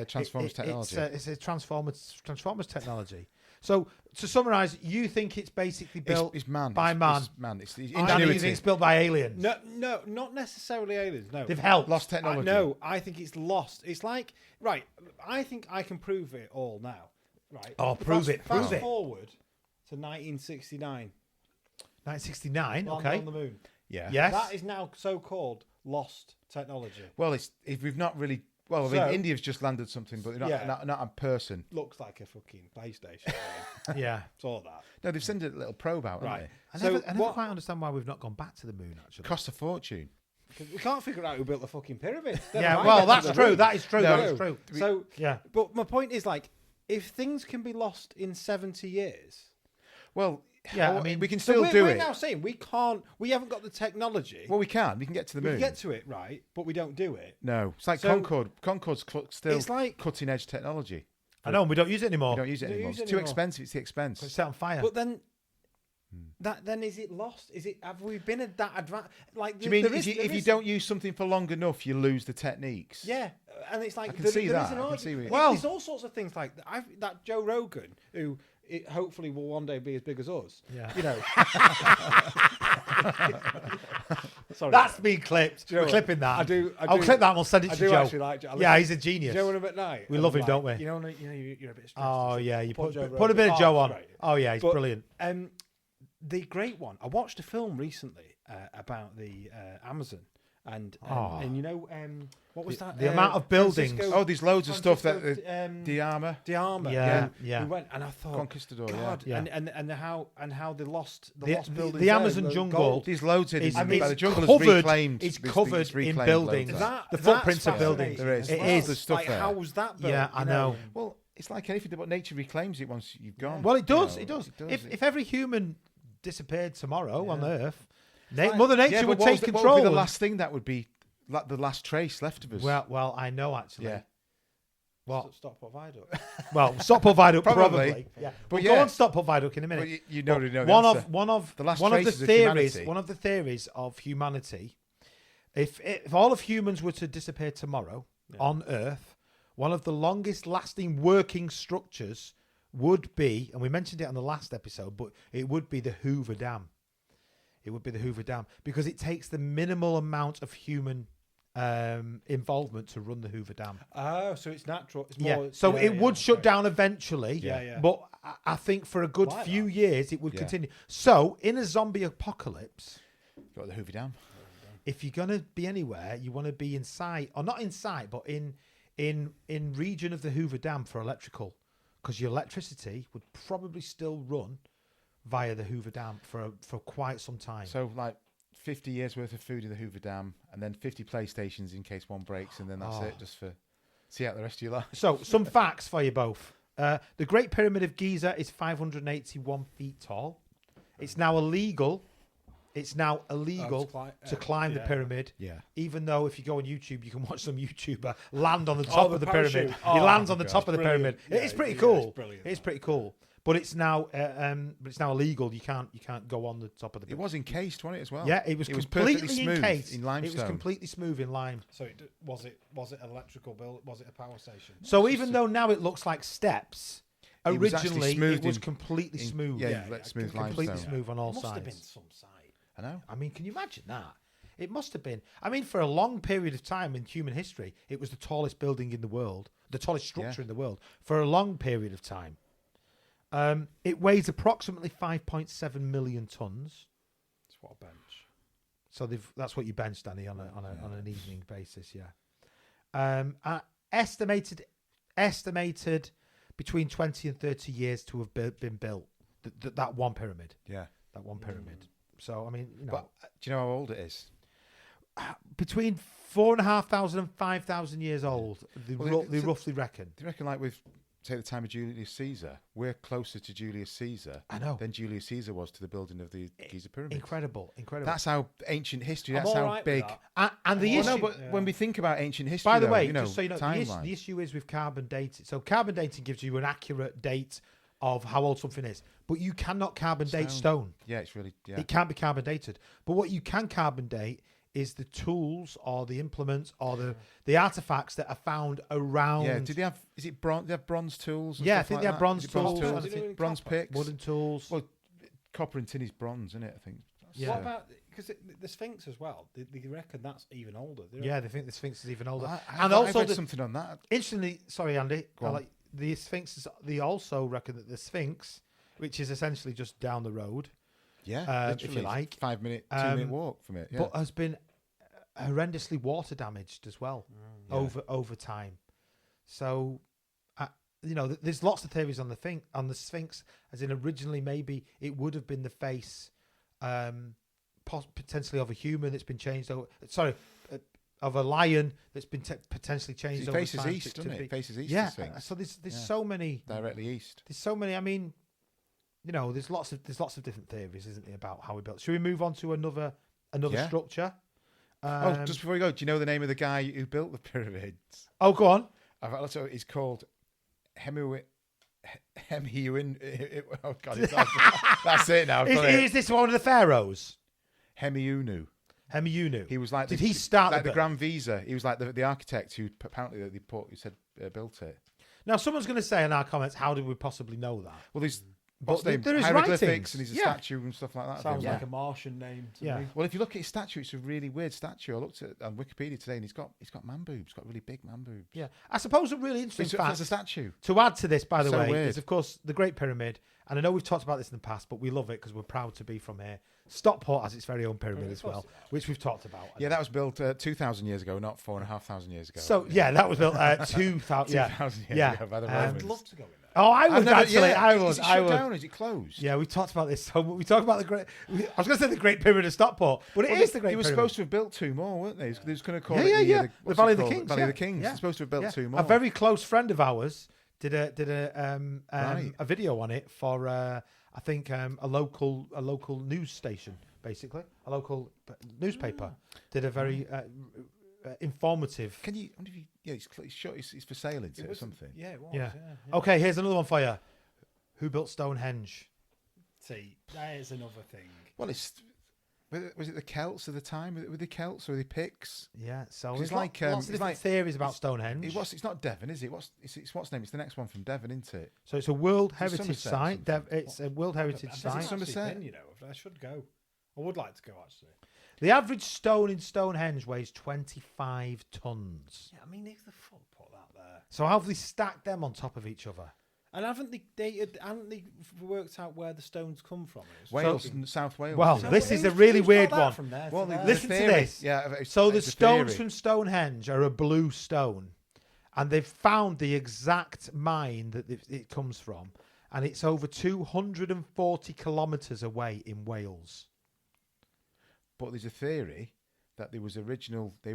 Transformers technology. It's a Transformers technology. So to summarise, you think it's basically built it's man. by man. It's man. It's the Danny, you ingenuity. think it's built by aliens? No, not necessarily aliens. No, They've helped. Lost technology. No, I think it's lost. It's like right. I think I can prove it all now. Right. Oh, prove it. Fast Prove it. forward to 1969. 1969. Land Okay. on the moon. Yeah. Yes. That is now so-called lost technology. Well, if we've not really. Well, I mean, So- India's just landed something, but they're Yeah. not a person. Looks like a fucking PlayStation. Yeah. It's all that. No, they've sent a little probe out, Right. haven't I So never what- quite understand why we've not gone back to the moon. Actually. they? Cost a fortune. 'Cause we can't figure out who built the fucking pyramids. Never Yeah. mind Well, getting that's to the true. moon. That is true. No. That is true. So, Yeah. but my point is, like, if things can be lost in 70 years, Well, Yeah, well, I mean, we can so still do we're it. now saying we can't. We haven't got the technology. Well, we can. We can get to the we moon. can get to it, right? But we don't do it. No, it's like So- Concorde. Concorde's still It's like- cutting edge technology. I know. And we don't use it anymore. We don't use it Don't anymore. use It's it too anymore. expensive. It's the expense. It's set on fire. But then, then is it lost? Is it? Have we been at that advanced? Like, Do you mean if you don't use something for long enough, you lose the techniques? Yeah, and it's like I can see there is that. an I can argument. see what you- Well- There's all sorts of things like that. That Joe Rogan, who hopefully will one day be as big as us. Yeah. You know. Sorry. That's been clipped. Do you know We're what? clipping that. I do- I'll clip that and we'll send it I to do Joe. actually like Joe. I Yeah, listen- he's a genius. Joe and him at night. We and love I'm him, don't like, we? you're a bit stressed. Oh Just yeah, you put Joe a bit Rogan. of Joe Oh, on. it's great. Oh yeah, he's But, brilliant. The great one. I watched a film recently about the Amazon, and Oh. you know what was that? the amount of buildings. Oh, there's loads of stuff that Francisco, the armor, the armor. Yeah, yeah. We went and I thought, Conquistador. God, Yeah. and how they lost The- lost buildings. the there, Amazon the jungle gold. There's loads in It's, it. it's The jungle is covered. reclaimed. It's It's covered in reclaimed buildings. loads. That- The that's footprints of buildings. fascinating There is. as It well. is. There's stuff like, there. how was that built? Yeah, I you know. Well, it's like anything, but nature reclaims it once you've gone. Well, it does. You It know, does. it If every human disappeared tomorrow on Yeah. Earth, like- Mother Nature yeah, but would what take was the- control. What would be the and- last thing that would be like the last trace left of us? well, I know actually. yeah. Well, Stockport Viaduct. Stockport Viaduct Probably. probably. Yeah. But We'll yeah. go on Stockport Viaduct in a minute. Well, you know, But know the one answer. of one of The last one of the traces of theories. humanity. One of the theories of humanity. If all of humans were to disappear tomorrow on Earth, one of the longest lasting working structures would be, and we mentioned it on the last episode, but it would be the Hoover Dam. It would be the Hoover Dam because it takes the minimal amount of human involvement to run the Hoover Dam. Oh, so it's natural. It's Yeah, more, so yeah, it yeah, would shut okay. down eventually. Yeah, yeah. But I think for a good Like few that. years it would Yeah. continue. So in a zombie apocalypse, Got the Hoover Dam. if you're gonna be anywhere, you want to be in sight, or not in sight, but in region of the Hoover Dam for electrical, because your electricity would probably still run via the Hoover Dam for quite some time. So like 50 years worth of food in the Hoover Dam, and then 50 PlayStations in case one breaks, and then that's it. Just for see out the rest of your life. So, some facts for you both. The Great Pyramid of Giza is 581 feet tall. It's now illegal. It's now illegal to climb the yeah. pyramid. Yeah. Even though if you go on YouTube, you can watch some YouTuber land on the top the of the pyramid. parachute. He Oh, lands on the God. top of the Brilliant. pyramid. Yeah, It's pretty yeah, cool. it's brilliant, It's that. pretty cool. But it's now illegal. You can't go on the top of the It pyramid. was encased, wasn't it, as well? Yeah, it was perfectly completely smooth encased in It limestone. was completely smooth in lime. So was it electrical build? Was it a power station? So even though now it looks like steps, It was actually originally it smoothed was in- completely smooth. Yeah, Yeah, let yeah, smooth completely limestone. smooth on all It must have been sides. some side. I know. I mean, can you imagine that? It must have been. I mean, for a long period of time in human history, it was the tallest building in the world, the tallest structure Yeah. in the world for a long period of time. It weighs approximately 5.7 million tons. It's what a bench. So that's what you bench, Danny, on an evening basis. Yeah. Estimated between 20 and 30 years to have been built. That one pyramid. Yeah. That one pyramid. So I mean, But do you know how old it is? between 4,500 and 5,000 years old. They Well, roughly reckon. Do you reckon, like with say the time of Julius Caesar, we're closer to Julius Caesar I know. than Julius Caesar was to the building of the Giza pyramids. Incredible. That's how ancient history. I'm That's all how right with big. that. And the Well, issue, no, But when we think about ancient history, by the though, way, you know, just so you know, the timeline. issue is with carbon dating. So carbon dating gives you an accurate date of how old something is, but you cannot carbon date stone. Yeah, it's really. Yeah. It can't be carbon dated. But what you can carbon date is the tools or the implements or the artifacts that are found around. Yeah. Did they have? Is it bronze? They have bronze tools. And Yeah, I stuff think like they have that? bronze Is it bronze tools, tools. I think Bronze picks. wooden tools. Well, copper and tin is bronze, isn't it? I think. Yeah. What about because the Sphinx as well? They reckon that's even older. Yeah, they think the Sphinx is even older. And also, read something on that. Instantly, sorry, Andy. Go on. Like the Sphinx. They also reckon that the Sphinx, which is essentially just down the road, Yeah, if you like, 5 minute, 2 minute walk from it. Yeah. but has been horrendously water damaged as well over time. So, you know, there's lots of theories on the Sphinx, as in originally maybe it would have been the face, potentially of a human that's been changed over. Sorry. Of a lion that's been potentially changed it over faces time. east, doesn't it? It faces east. Yeah. the Sphinx. So there's so many. Directly east. There's so many. I mean, you know, there's lots of different theories, isn't there, about how we built. Should we move on to another Yeah. structure? Just before we go, do you know the name of the guy who built the pyramids? Oh, go on. So he's called Hemiuin. Oh God, that's it now. I've got it. Is this one of the pharaohs? Hemiunu. Hemiunu. He was like. Did he start like the the Grand Visa? He was like the architect who apparently who said built it. Now, someone's going to say in our comments, how did we possibly know that? Well, there's But there is hieroglyphics writings. and he's a Yeah. statue and stuff like that. Sounds Yeah. like a Martian name to Yeah. me. Well, if you look at his statue, it's a really weird statue. I looked at it on Wikipedia today, and he's got man boobs. He's got really big man boobs. Yeah. I suppose a really interesting It's fact as a statue. to add to this, by the So way, weird. is, of course, the Great Pyramid. And I know we've talked about this in the past, but we love it because we're proud to be from here. Stockport has its very own pyramid as well, which we've talked about. Yeah, that was built 2,000 years ago, not 4,500 years ago. So, yeah, that was built 2,000 years ago by the Romans. I'd love to go in there. Oh, I would actually. I would. Is it I shut would. down? Is it closed? Yeah, we talked about this. So we talked about I was going to say the Great Pyramid of Stockport, but it is the Great They were Pyramid. supposed to have built 2 more, weren't they? They was going to call Yeah, it yeah. the The Valley of the called? Kings. Valley yeah. of the Kings. Yeah. They're supposed to have built Yeah. 2 more. A very close friend of ours did Right. a video on it for I think a local news station, basically a local newspaper. Did a very informative. Can you? I wonder if you yeah, it's for sale, isn't it, or something? Yeah, it was. Yeah. Yeah. Okay, here's another one for you. Who built Stonehenge? See, that is another thing. Well, was it the Celts at the time? Were they Celts or were they Picts? Yeah, so It's there's like, lots of it's different like- theories about Stonehenge. It's not Devon, is it? It's what's name? It's the next one from Devon, isn't it? So it's a World Is it Heritage Somerset or site. something? It's a World Heritage I've site. never Somerset? actually been, you know, I should go. I would like to go actually. The average stone in Stonehenge weighs 25 tons. Yeah, I mean, who the fuck put that there? So how have they stacked them on top of each other? And haven't they worked out where the stones come from? Wales and South Wales. Well, So- this is a really weird one. From there Well, to there? Listen to theory- this. Yeah. So the it's a stones theory. from Stonehenge are a blue stone, and they've found the exact mine that it comes from, and it's over 240 kilometres away in Wales. But there's a theory that they were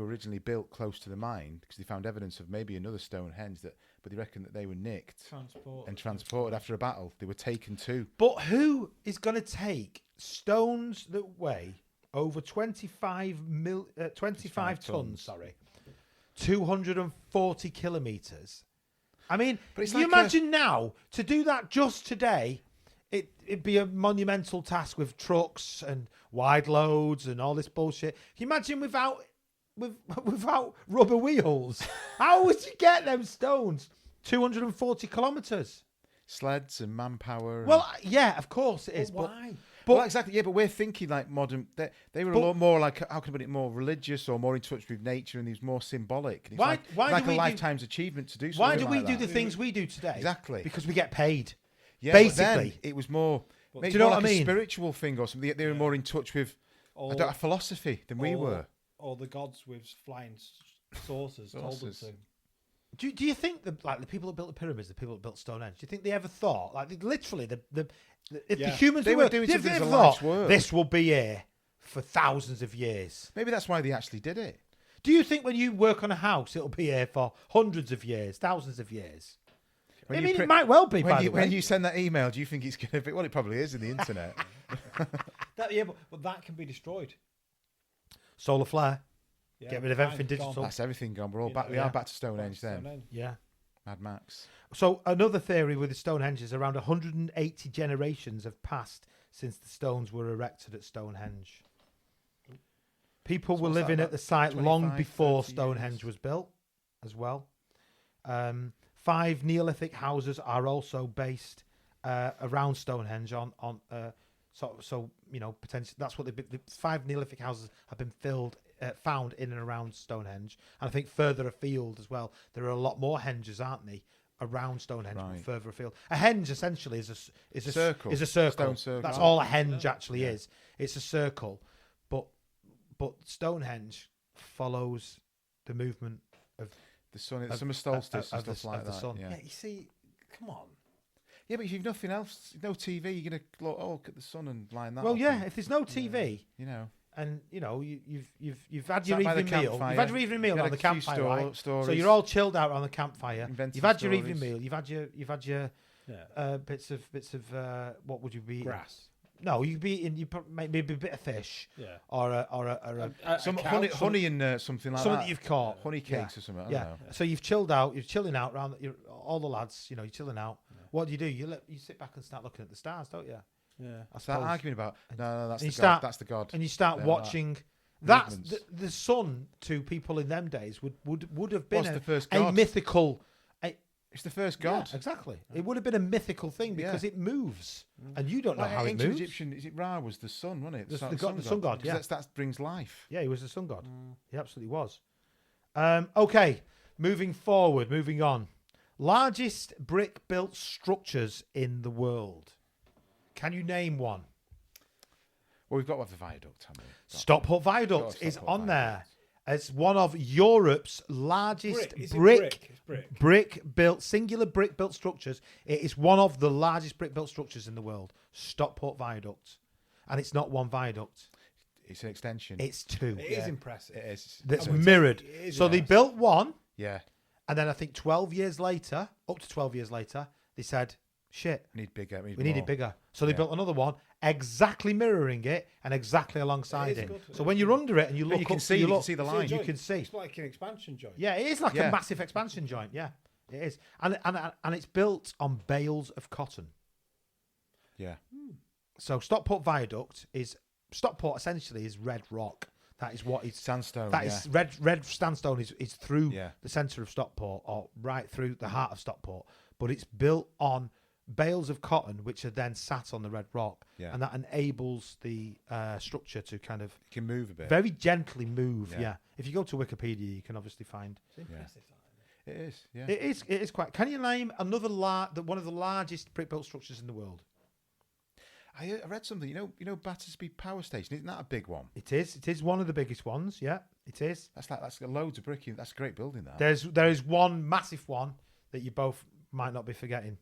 originally built close to the mine because they found evidence of maybe another Stonehenge but they reckon that they were nicked and transported after a battle. They were taken too. But who is going to take stones that weigh over 25 tons? Sorry, 240 kilometers. I mean, But it's can you like imagine now to do that just today? It'd be a monumental task with trucks and wide loads and all this bullshit. Can you imagine without rubber wheels? How would you get them stones 240 kilometers? Sleds and manpower. And, Well, yeah, of course it is. But why? But well, exactly. Yeah, but we're thinking like modern. They were a lot more like, how can I put it, more religious or more in touch with nature, and it was more symbolic. And it's Why like do a we do- lifetime's achievement to do something why do we like do that. the things we do today? Exactly. Because we get paid. Yeah, basically. but then it was more. Maybe do you know more what like I a mean? spiritual thing or something. They were more in touch with a philosophy than we were. Or the gods with flying saucers told them Saucers. to. Do you think the people that built the pyramids, the people that built Stonehenge, do you think they ever thought literally if the humans They were were doing if something they as a ever life's thought work. this will be here for thousands of years? Maybe that's why they actually did it. Do you think when you work on a house it'll be here for hundreds of years, thousands of years? I mean, it might well be. When you send that email, do you think it's going to be? Well, it probably is in the internet. But that can be destroyed. Solar flare. Yeah, Get rid of everything gone. digital. That's everything gone. We're all back. We Yeah. are back to Stonehenge then. Stonehenge. Yeah. Mad Max. So another theory with the Stonehenge is around 180 generations have passed since the stones were erected at Stonehenge. People were what's that, living at about the site long 25, before 30 Stonehenge years? was built as well. 5 Neolithic houses are also based around Stonehenge so you know, potentially that's what the 5 Neolithic houses have been found in and around Stonehenge, and I think further afield as well. There are a lot more henges, aren't they, around Stonehenge, but Right. further afield. A henge essentially is a Circle. Is a circle. Stone circle. That's Oh. all a henge actually is. It's a circle, but Stonehenge follows the movement of The sun, Of- summer solstice of and the- stuff like of the that. sun. Yeah. Yeah, you see, come on. Yeah, but if you've nothing else, no TV, you're gonna look at the sun and line that. well, up yeah. and, If there's no TV. you know, And you know you've had Sat your by the evening meal. campfire. You've had your evening meal You had on the a few campfire, right? stories. So you're all chilled out on the campfire. Inventing You've had your stories. evening meal. You've had your Yeah. bits of what would you be eating? Grass. No, you'd be eating. Maybe a bit of fish Yeah. or a Some cow- honey and something like something that. that you've caught. Honey cakes or something. I Yeah. don't know. So you've chilled out. You're chilling out around. All the lads, you know, you're chilling out. What do? You sit back and start looking at the stars, don't you? Yeah. I Start suppose. arguing about no, that's And the you god. start- That's the god. And you start Yeah, watching. That's movements. the sun to people in them days would have been What's the first a god? mythical. It's the first god. Yeah, exactly. It would have been a mythical thing because it moves, and you don't know Like how it ancient moves. Egyptian, is it Ra was the sun, wasn't it? The sun- god- the sun god, 'Cause yeah. that brings life. Yeah, he was a sun god. He absolutely was. Okay, moving forward, moving on. Largest brick-built structures in the world. Can you name one? Well, we've got the viaduct, haven't we? Stockport Viaduct Got is Stockport on Viaduct. there as one of Europe's largest Brick. Is it brick It's brick. brick-built, singular brick-built structures. It is one of the largest brick-built structures in the world. Stockport Viaduct, and it's not one viaduct; It's an extension. it's two. It is impressive. It is. That's I would say mirrored. it is So they impressive. built one, Yeah. and then I think 12 years later, up to 12 years later, they said, "Shit, We need bigger. we need it more. bigger." So they Yeah. built another one, exactly mirroring it and exactly alongside is it. good. So when you're under it and you But look, you can up, see. You look, can see the See a line. you joint. can see. It's like an expansion joint. Yeah, it is like Yeah. a massive expansion joint. Yeah, it is, and it's built on bales of cotton. Yeah. So Stockport Viaduct is Stockport essentially is red rock. That is what it's. Sandstone. That yeah. is red sandstone is through Yeah. the centre of Stockport or right through the heart of Stockport, but it's built on bales of cotton which are then sat on the red rock, Yeah. and that enables the structure to kind of It can move a bit. very gently move. Yeah. Yeah. If you go to Wikipedia, you can obviously find It's impressive. It is. Yeah. it is quite. Can you name another one of the largest brick-built structures in the world? I read something. You know, Battersby Power Station. Isn't that a big one? It is. It is one of the biggest ones. Yeah, it is. That's got loads of brick. That's a great building. That. There is one massive one that you both might not be forgetting.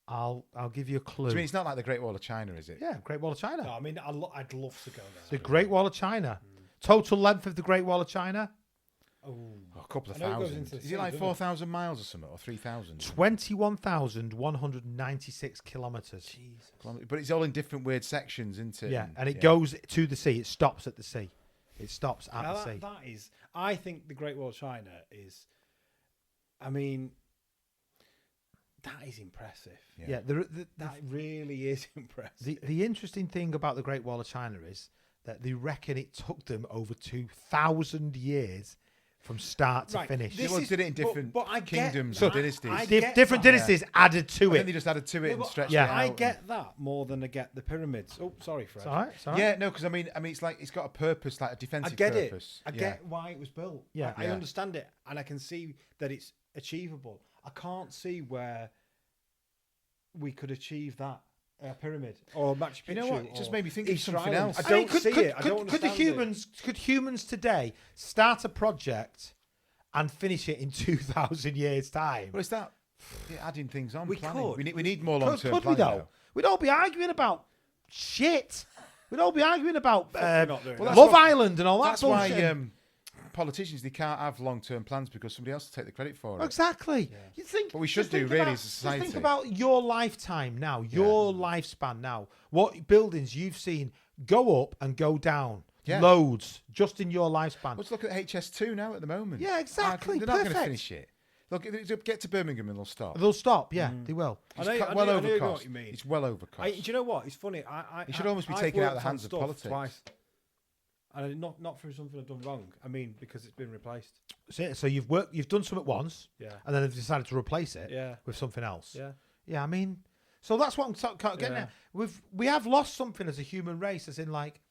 I'll give you a clue. Do you mean it's not like the Great Wall of China, is it? Yeah, Great Wall of China. No, I mean, I'd love to go there. The Great Wall of China. Total length of the Great Wall of China, Oh, Oh, a couple of I know it goes thousand. into the Is sea, it like doesn't it? 4,000 miles or something, or 3,000? 21,196 kilometres. Jesus. But it's all in different weird sections, isn't it? Yeah, and it goes to the sea. It stops at the sea. It stops at Now the sea. that is, I think the Great Wall of China is, I mean, that is impressive. Yeah, That really is impressive. the interesting thing about the Great Wall of China is that they reckon it took them over 2,000 years from start to Right, finish. this Well, is- did it in but- different but I get- kingdoms So- and dynasties. I Dif- get different that. dynasties added to I think it. they just added to it No, and but stretched Yeah. it out. I get that more than I get the pyramids. Oh, sorry, Fred. It's all right. It's all right. Yeah, no, because I mean, it's like it's got a purpose, like a I defensive get purpose. it. I Yeah. get why it was built. Yeah. I Yeah. understand it, and I can see that it's achievable. I can't see where we could achieve that pyramid or Machu Picchu. You know what? It just or made me think of Easter something Island. else. I don't see it. I don't could the understand it. could humans today start a project and finish it in 2,000 years' time? Well, it's that adding things on. We planning. could. We need more Could, long-term could we planning. though? We'd all be arguing about shit. We'd all be arguing about not doing that. Well, that's Love what- Island and all that That's why. bullshit. politicians, they can't have long-term plans because somebody else will take the credit for it. Exactly. Yeah. You think, But we should just do think really about- as a society. Just think about your lifetime now, your lifespan now. What buildings you've seen go up and go down, loads, just in your lifespan. Let's look at HS2 now at the moment. Yeah, exactly. They're not going to Perfect. finish it. Look, get to Birmingham and they'll stop. They'll stop. Yeah, they will. I know, It's I well know- I over know cost. what you mean. It's well over cost. Do you know what? It's funny. It should almost be I've taken out of the worked on hands of stuff politics. Twice, and not through something I've done wrong. I mean, because it's been replaced. So you've done something once, Yeah. and then they've decided to replace it Yeah. with something else. Yeah. Yeah, I mean, so that's what I'm getting Yeah. at. We have lost something as a human race, as in like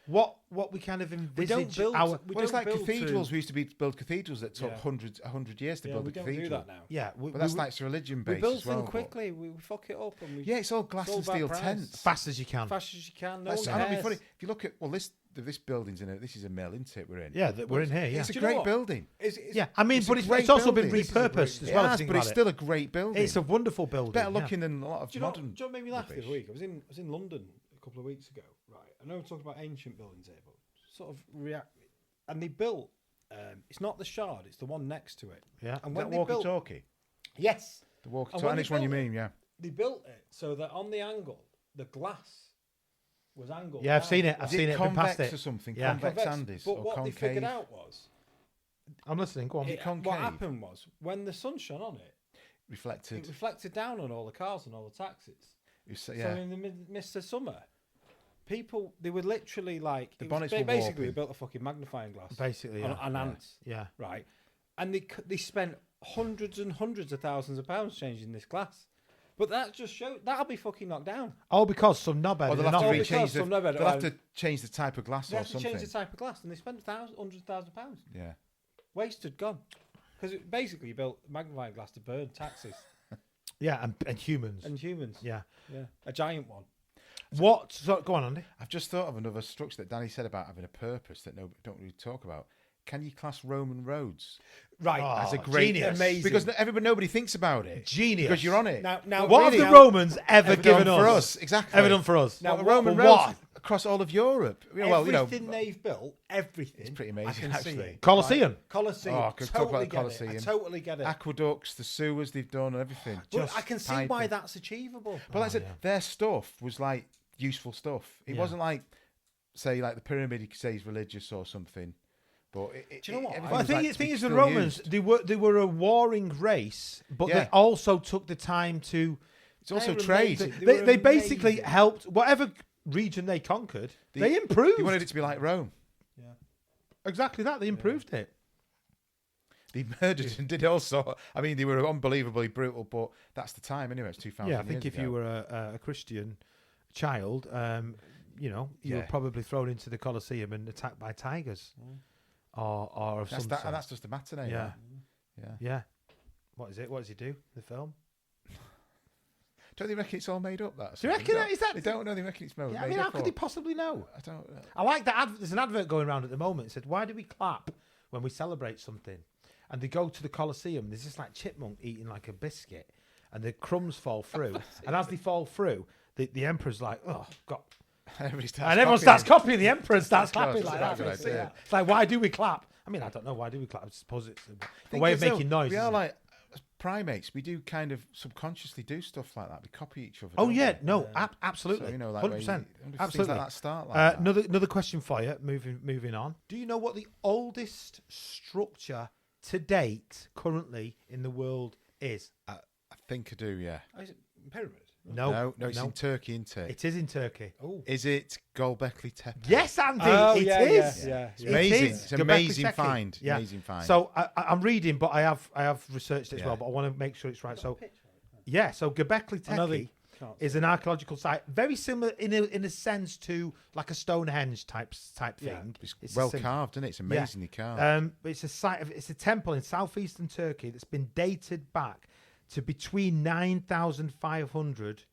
what we kind of envisage build- our. we Well, it's don't like build cathedrals. to- We used to build cathedrals that took Yeah. 100 years to Yeah, build we a don't cathedral. do that now. Yeah, But that's like it's religion We based build as well. things but- quickly. We fuck it up, and we Yeah, it's all glass It's all and about steel price. tents. fast as you can. fast as you can. No That's, one I know, cares. it'd be funny if you look at this building's in it. This is a mill, isn't it? We're in. Yeah, we're in here. Yeah, It's a Do you know great what? building. yeah. I mean, it's but a it's great also been building. This is a repurposed as It well. has, if you but think it's about still a great building. it. It's a wonderful building. better yeah. looking than a lot of Do you know modern. what made me laugh the rubbish. other week? I was in London a couple of weeks ago. Right, I know we're talking about ancient buildings here, but sort of react. And they built. It's not the Shard; it's the one next to it. Yeah. And Is when that they built, walkie-talkie? yes, The walkie-talkie. And when And they which one you built it- mean? Yeah. they built it so that on the angle, the glass was angled. Yeah, I've down. seen it. I've Is seen it. Been convex past or it. something? Yeah. Convex Convex. Andes But or what concave? they figured out was I'm listening. Go on. concave? what happened was when the sun shone on it, Reflected. it reflected down on all the cars and all the taxis. You say- So yeah. in the midst of summer, people they were literally like The it was bonnets were basically warping. they built a fucking magnifying glass Basically, on, yeah. on ants, Yeah. right? And they spent hundreds and hundreds of thousands of pounds changing this glass. But that just shows that'll be fucking knocked down. Oh, because some knobhead. Or in they'll an have to office. because rechange the. some knobhead They'll have around- to change the type of glass They or have to something. change the type of glass, and they spent hundreds of thousands of pounds. Yeah. Wasted, gone. Because basically you built magnifying glass to burn taxis Yeah, and humans. and humans. Yeah. Yeah, a giant one. What? So, go on, Andy. I've just thought of another structure that Danny said about having a purpose that don't really talk about. Can you class Roman roads Right. Oh, as a great genius. Amazing. Because nobody thinks about it. Genius. Because you're on it. Now, What really, have the now- Romans ever given done for us? us? Exactly. Ever done for us? Now, Well, what- Roman but roads what? across all of Europe. Well, everything they've built, everything. It's pretty I amazing, can see actually. it. Colosseum. Right? Colosseum. Oh, I could talk totally about the get it. Colosseum. I totally get it. aqueducts, the sewers they've done, and everything. Well, Just I can see piping. why that's achievable. But like I said, yeah. their stuff was like useful stuff. It Yeah. wasn't like, say, like the pyramid. You could say is religious or something. But Do you know what? everything Well, I was, think like, the thing is, the still Romans used. they were a warring race, but they Yeah. also took the time to. It's also They're trade. amazing. They were basically amazing. helped whatever region they conquered. They- They improved. They wanted it to be like Rome. Yeah. Exactly that. They improved it. They murdered and did also. I mean, they were unbelievably brutal, but that's the time anyway. It's 2,000 Yeah, I think years if you ago. were a Christian child, you were Yeah. probably thrown into the Colosseum and attacked by tigers, or of That's some that, sort. and that's just a matinee. Yeah. Yeah. Yeah. What is it? What does he do? The film? Don't they reckon it's all made up? That Do you reckon They is that? They don't know. They reckon it's made Yeah, I mean, how up. could they possibly know? I don't know. I like that. There's an advert going around at the moment. It said, "Why do we clap when we celebrate something?" And they go to the Colosseum. There's this like chipmunk eating like a biscuit, and the crumbs fall through. And as they fall through, the emperor's like, "Oh God!" Everybody starts And everyone copying starts it. copying the emperor and starts Of course, clapping like that's that. a good idea. It's like, why do we clap? I mean, I don't know. Why do we clap? I suppose it's a Thing way is, of though, making noise. We are isn't it? like as primates. We do kind of subconsciously do stuff like that. We copy each other. Oh don't yeah, we? no, absolutely, So, you know, like 100%, things absolutely. like that start like that. Another question for you. Moving on. Do you know what the oldest structure to date currently in the world is? I think I do. Yeah. Oh, is it pyramid? No, No, it's in Turkey, isn't it? It is in Turkey. Oh, Is it Göbekli Tepe? Yes, Andy, Oh, it yeah, is. yeah. It's It amazing. is. It's an Göbekli amazing Tepe. find. Yeah. Amazing find. So I'm reading, but I have researched it as Yeah. well. But I want to make sure it's right. So yeah, so Göbekli Another- Tepe is an archaeological site, very similar in a sense to like a Stonehenge type Yeah. thing. it's a well sim- carved, isn't it? It's amazingly carved. It's a site of it's a temple in southeastern Turkey that's been dated back to between 9,500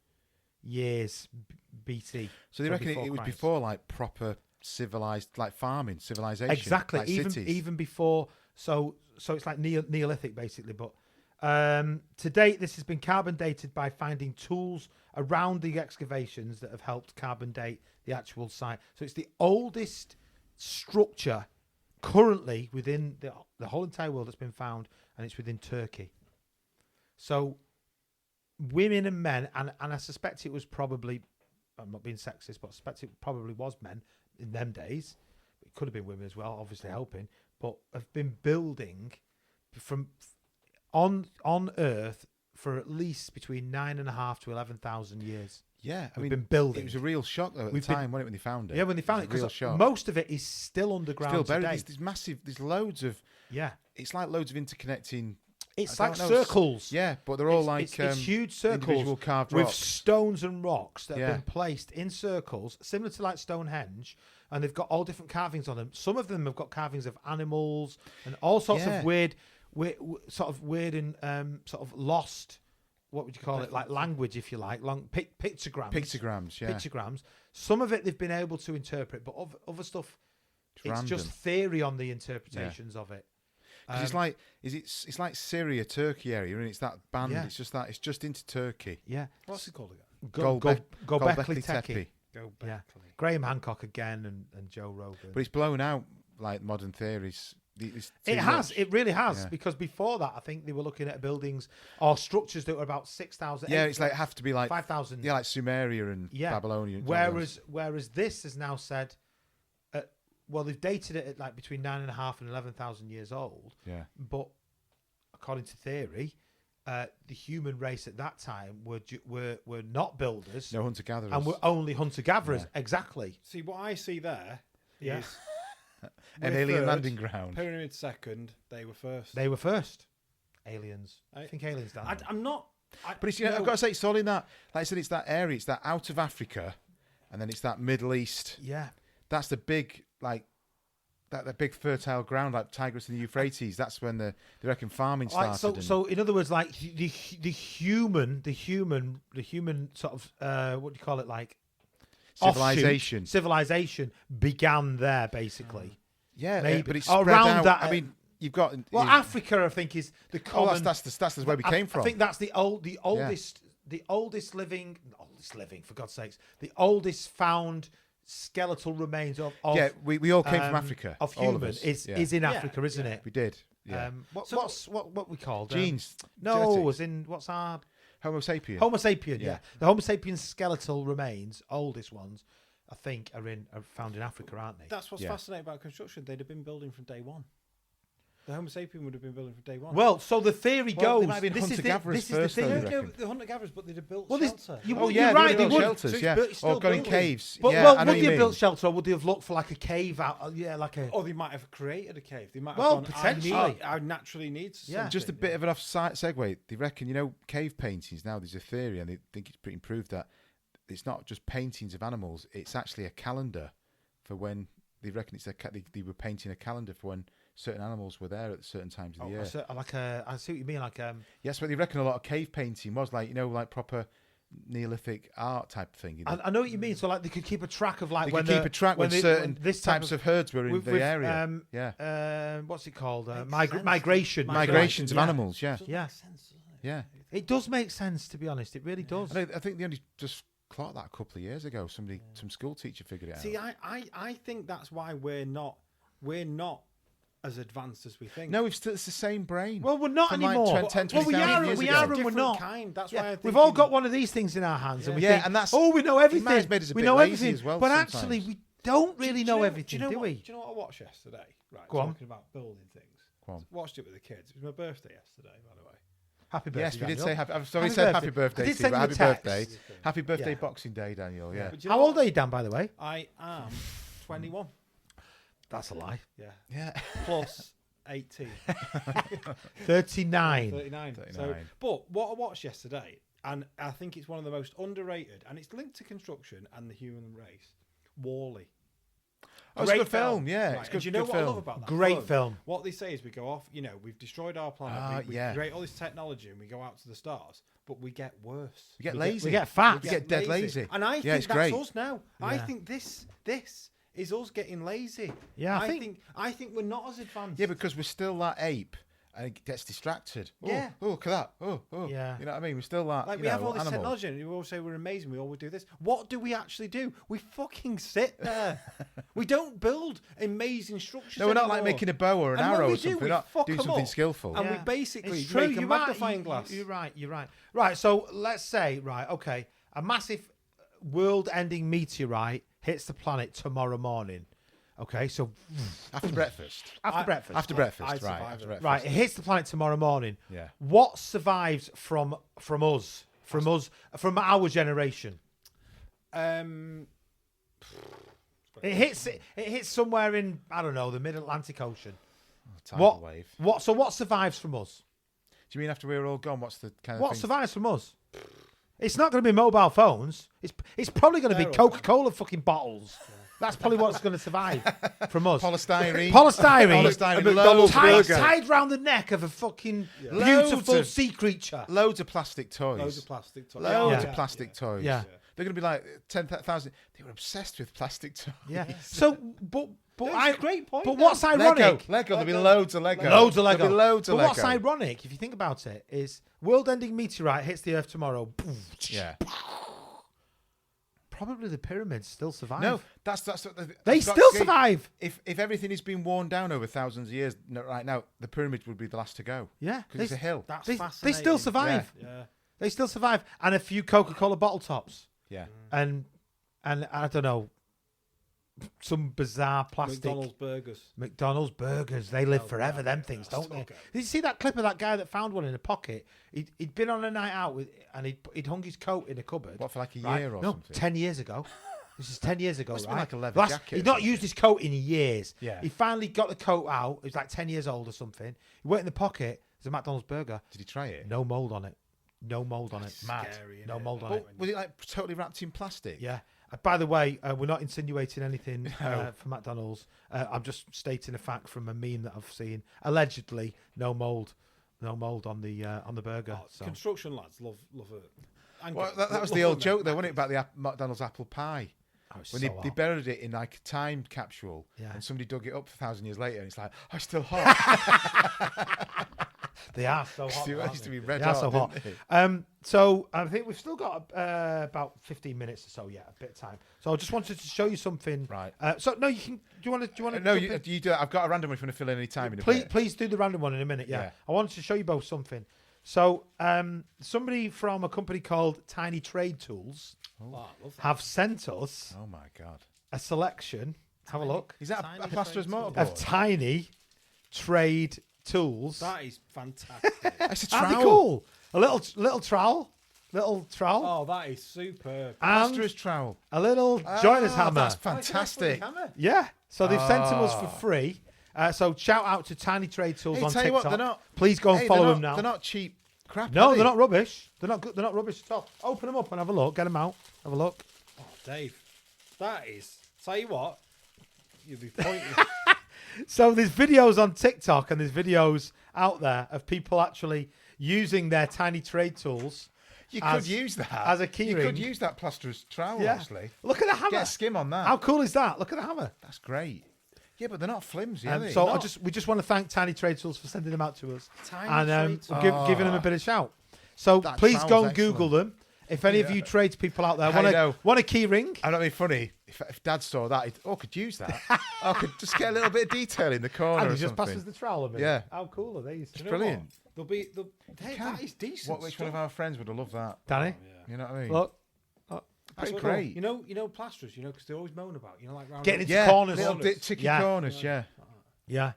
years BC. So they reckon before it was Christ. before like proper civilized, like farming civilization. Exactly, like even cities. even before. So it's like Neolithic basically. But to date, this has been carbon dated by finding tools around the excavations that have helped carbon date the actual site. So it's the oldest structure currently within the whole entire world that's been found, and it's within Turkey. So women and men, and I suspect it was probably, I'm not being sexist, but I suspect it probably was men in them days. It could have been women as well, obviously helping, but have been building from on Earth for at least between 9,500 to 11,000 years. Yeah, We've been building. It was a real shock though at the time, wasn't it, when they found it? Yeah, when they found it, was a real because shock. most of it is still underground Still buried. today. There's massive. There's loads of. Yeah, It's like loads of interconnecting. it's I like don't know, circles. Yeah, but they're all It's like huge individual circles carved with rocks. stones and rocks that Yeah. have been placed in circles, similar to like Stonehenge, and they've got all different carvings on them. Some of them have got carvings of animals and all sorts Yeah. of weird and sort of lost. What would you call it? Like language, if you like, long pictograms. Pictograms, yeah. Pictograms. Some of it they've been able to interpret, but other stuff, it's random. just theory on the interpretations of it. 'Cause it's like it's like Syria, Turkey area, and it's that band. Yeah. It's just into Turkey. Yeah. What's it called again? Gobekli Tepe. Tepe. Go Yeah. back. Graham Hancock again and Joe Rogan. But it's blown out like modern theories. It's too It has. much. It really has. Yeah. Because before that, I think they were looking at buildings or structures that were about 6,000. Yeah, it's like have to be like 5,000. Yeah, like Sumeria and Yeah. Babylonian. Whereas this has now said, well, they've dated it at like between 9,500 and 11,000 years old. Yeah. But according to theory, the human race at that time were not builders No hunter gatherers. and were only hunter gatherers. Yeah. Exactly. See, what I see there is Yeah. An we're alien third, landing ground. Pyramid second, they were first. They were first. Aliens. I I- think aliens down there. I'm not. But it's, I've got to say, it's all in that. Like I said, it's that area. It's that out of Africa, and then it's that Middle East. Yeah. That's the big that big fertile ground like Tigris and the Euphrates. That's when they reckon farming Like, started. so in other words, like the human sort of what do you call it, like civilization. civilization began there basically. Yeah, maybe. but it's Or spread around out. that, I mean, you've got. Well, Africa, I think, is the Oh, common. that's where we came from. I think that's the oldest living for God's sakes, the oldest found skeletal remains of yeah, we all came from Africa. of all of human us. is Yeah. in Yeah, Africa, isn't yeah. it? We did. Yeah. What we called Genes. No, genetics. as in what's our Homo sapien. Homo sapien? Yeah. Yeah. The Homo sapien skeletal remains, oldest ones, I think, are found in Africa, aren't they? That's what's Yeah. fascinating about construction. They'd have been building from day one. The Homo sapien would have been building from day one. Well, so the theory Well, they goes. might have been This is the hunter-gatherers this is the first, though, thing. you no, reckon? the hunter gatherers, but they'd have built Well, this- shelter. you- Oh you're yeah, right, they they built would. shelters. So it's Yeah, built- it's still or got in building. caves. But yeah, well, I know would what they you have built mean. shelter, or would they have looked for like a cave out? Yeah, like a. Or they might have created a cave. They might have Well, gone, potentially. I naturally need Yeah. Just a bit of an off segue. They reckon, cave paintings now. There's a theory, and they think it's pretty proved that it's not just paintings of animals. It's actually a calendar for when they reckon they were painting a calendar for when certain animals were there at certain times of the year. I see what you mean. Like Yes, but they reckon a lot of cave painting was like proper Neolithic art type thing. I know what you mean. So like they could keep a track of like They when could keep a track when certain this types of herds were in with- the with, area. Yeah, what's it called? Makes sense. Migration. migrations of Yeah. animals. Yeah, Yeah. Makes sense, doesn't it? yeah. It does make sense, to be honest. It really does. I think they only just clocked that a couple of years ago. Some school teacher figured it out. See, I think that's why we're not as advanced as we think. No, it's the same brain. Well, we're not From like anymore. 10, well, we 20,000 are, years we ago. are, It's a and we're different not. kind. That's Yeah, why I think we've all you- got one of these things in our hands, and we Yeah, think, and that's- oh, we know everything. might have made us a we bit know lazy everything, as well but sometimes. actually, we don't really know everything, do what, we? Do you know what I watched yesterday? Right, Go on. talking about building things. Go on. Watched it with the kids. It was my birthday yesterday, by the way. Happy birthday. Yes, we did Daniel. say happy. I'm sorry, Happy said birthday. happy birthday I did to you, send but you happy a text. birthday. Happy birthday, Yeah. Boxing Day, Daniel. Yeah. But do you know How old what? are you, Dan, by the way? I am 21. That's a lie. Yeah. Yeah. Plus 18. 39. 39. So, 39. but what I watched yesterday, and I think it's one of the most underrated, and it's linked to construction and the human race, Wall-E. Oh, it's a good film. Yeah, Right, it's and good. do you know good what I film. love about that Great film. What they say is we go off, we've destroyed our planet, we yeah. create all this technology and we go out to the stars, but we get worse. We get We lazy. get fat. We get dead lazy. And I Yeah, think it's that's great. us now. I Yeah. think this is us getting lazy. Yeah, I I think we're not as advanced. Yeah, because we're still that ape, and it gets distracted. Yeah. Oh, look at that. Oh. Yeah. You know what I mean? We're still that. Like you we know, have all this animal. technology, and we always say we're amazing. We always do this. What do we actually do? We fucking sit there. We don't build amazing structures. No, we're not like anymore. making a bow or an And when arrow we or do, something. we We're not fuck doing 'em something up. skillful. And we Yeah. basically It's true, make a you're right, magnifying glass. You're right. Right, so let's say, okay, a massive world-ending meteorite hits the planet tomorrow morning. Okay, so After breakfast. after breakfast. After breakfast, I'd right. survive After it. breakfast. Right, it hits the planet tomorrow morning. Yeah. What survives from us, from our generation? Um, It hits somewhere in, I don't know, the Mid-Atlantic Ocean. Tidal wave. What survives from us? Do you mean after we're all gone? What's the kind of What thing? survives from us? It's not going to be mobile phones. It's probably going to be They're all Coca-Cola fucking bottles. That's probably what's going to survive from us. Polystyrene. Polystyrene. A McDonald's burger. tied round the neck of a fucking Loads beautiful of- sea creature. Loads of plastic toys. loads of plastic toys. Loads Yeah. of plastic toys. Yeah. They're going to be like 10,000. They were obsessed with plastic toys. Yeah. So, but That's a great point. But though. what's ironic? Lego. There'll be loads of Lego. Loads of Lego. There'll be loads of but Lego. what's ironic, if you think about it, is world-ending meteorite hits the Earth tomorrow. Yeah. Probably the pyramids still survive. No, that's They still survive. If everything has been worn down over thousands of years, right now the pyramids would be the last to go. Yeah. Because it's a hill. That's They fascinating. still survive. Yeah. They still survive. And a few Coca-Cola bottle tops. Yeah. And I don't know, some bizarre plastic McDonald's burgers. burgers. They live Oh, forever. yeah, Them yeah, things, that's don't they? okay. Did you see that clip of that guy that found one in a pocket? He'd been on a night out with, and he'd hung his coat in a cupboard. What, for like a right? year or no, something? 10 years ago. This is 10 years ago, Must have right? been like a leather jacket He'd or not something. used his coat in years. Yeah. He finally got the coat out. He was like 10 years old or something. He went in the pocket. There's a McDonald's burger. Did he try it? No mold on it. No mold on it. Mad. Scary, No innit? mold on But it. was it like totally wrapped in plastic? Yeah. By the way, we're not insinuating anything No. for McDonald's. I'm just stating a fact from a meme that I've seen. Allegedly, no mold on the burger. Oh, So. Construction lads love it. And Well, girls. that was Love the old them. joke, though, wasn't it, about the McDonald's apple pie? Oh, it's When so they hot. buried it in like a time capsule, Yeah. and somebody dug it up 1,000 years later, and it's like, oh, it's still hot. They are so hot. It aren't used to they? be red They are hot, so hot. didn't they? So I think we've still got about 15 minutes or so. Yeah, a bit of time. So I just wanted to show you something. Right. So no, you can. Do you want to? No, you do. I've got a random one if you want to fill in any time in a bit. Please do the random one in a minute. Yeah. Yeah. I wanted to show you both something. So somebody from a company called Tiny Trade Tools Oh, I love that. have sent us Oh my god! a selection. Have a look Is that Tiny a plasterer's trade motorboard? of tiny trade tools. That is fantastic. It's a Aren't they trowel. cool? A little trowel, Oh, that is superb. and Plasterer's trowel. a little joiner's Ah, hammer. That's fantastic. Yeah. So they've sent them us for Ah. free. So shout out to Tiny Trade Tools Hey, on tell you TikTok. what, they're not. Please go and hey, follow they're them not- now. They're not cheap crap. No, are they're they? not rubbish. They're not good. They're not rubbish at all. Open them up and have a look. Get them out. Have a look. Oh, Dave, that is. Tell you what, you'll be pointing. So there's videos on TikTok and there's videos out there of people actually using their Tiny Trade Tools. You as- could use that as a key You ring. could use that plasterer's trowel. Yeah. Actually, Look at the hammer. get a skim on that. How cool is that? Look at the hammer. That's great. Yeah, but they're not flimsy, are they? So Not. we just want to thank Tiny Trade Tools for sending them out to us Tiny and Trade giving them a bit of shout. So That please go trowel's and Google excellent. them. If any of you tradespeople out there I know. want a key ring, I'm not being funny. If Dad saw that, could use that. I could just get a little bit of detail in the corner. and or he just something. passes the trowel a minute. Yeah. How cool are these? Do you know brilliant. what? Hey, Can. that is decent. Which one of our friends would have loved that? Danny, You know what I mean? look. That's That's what- great. You know, plasterers. You know, because they always moan about. You know, like round Getting up- into yeah, corners. little Corners. ticky Yeah. corners. Yeah. Yeah.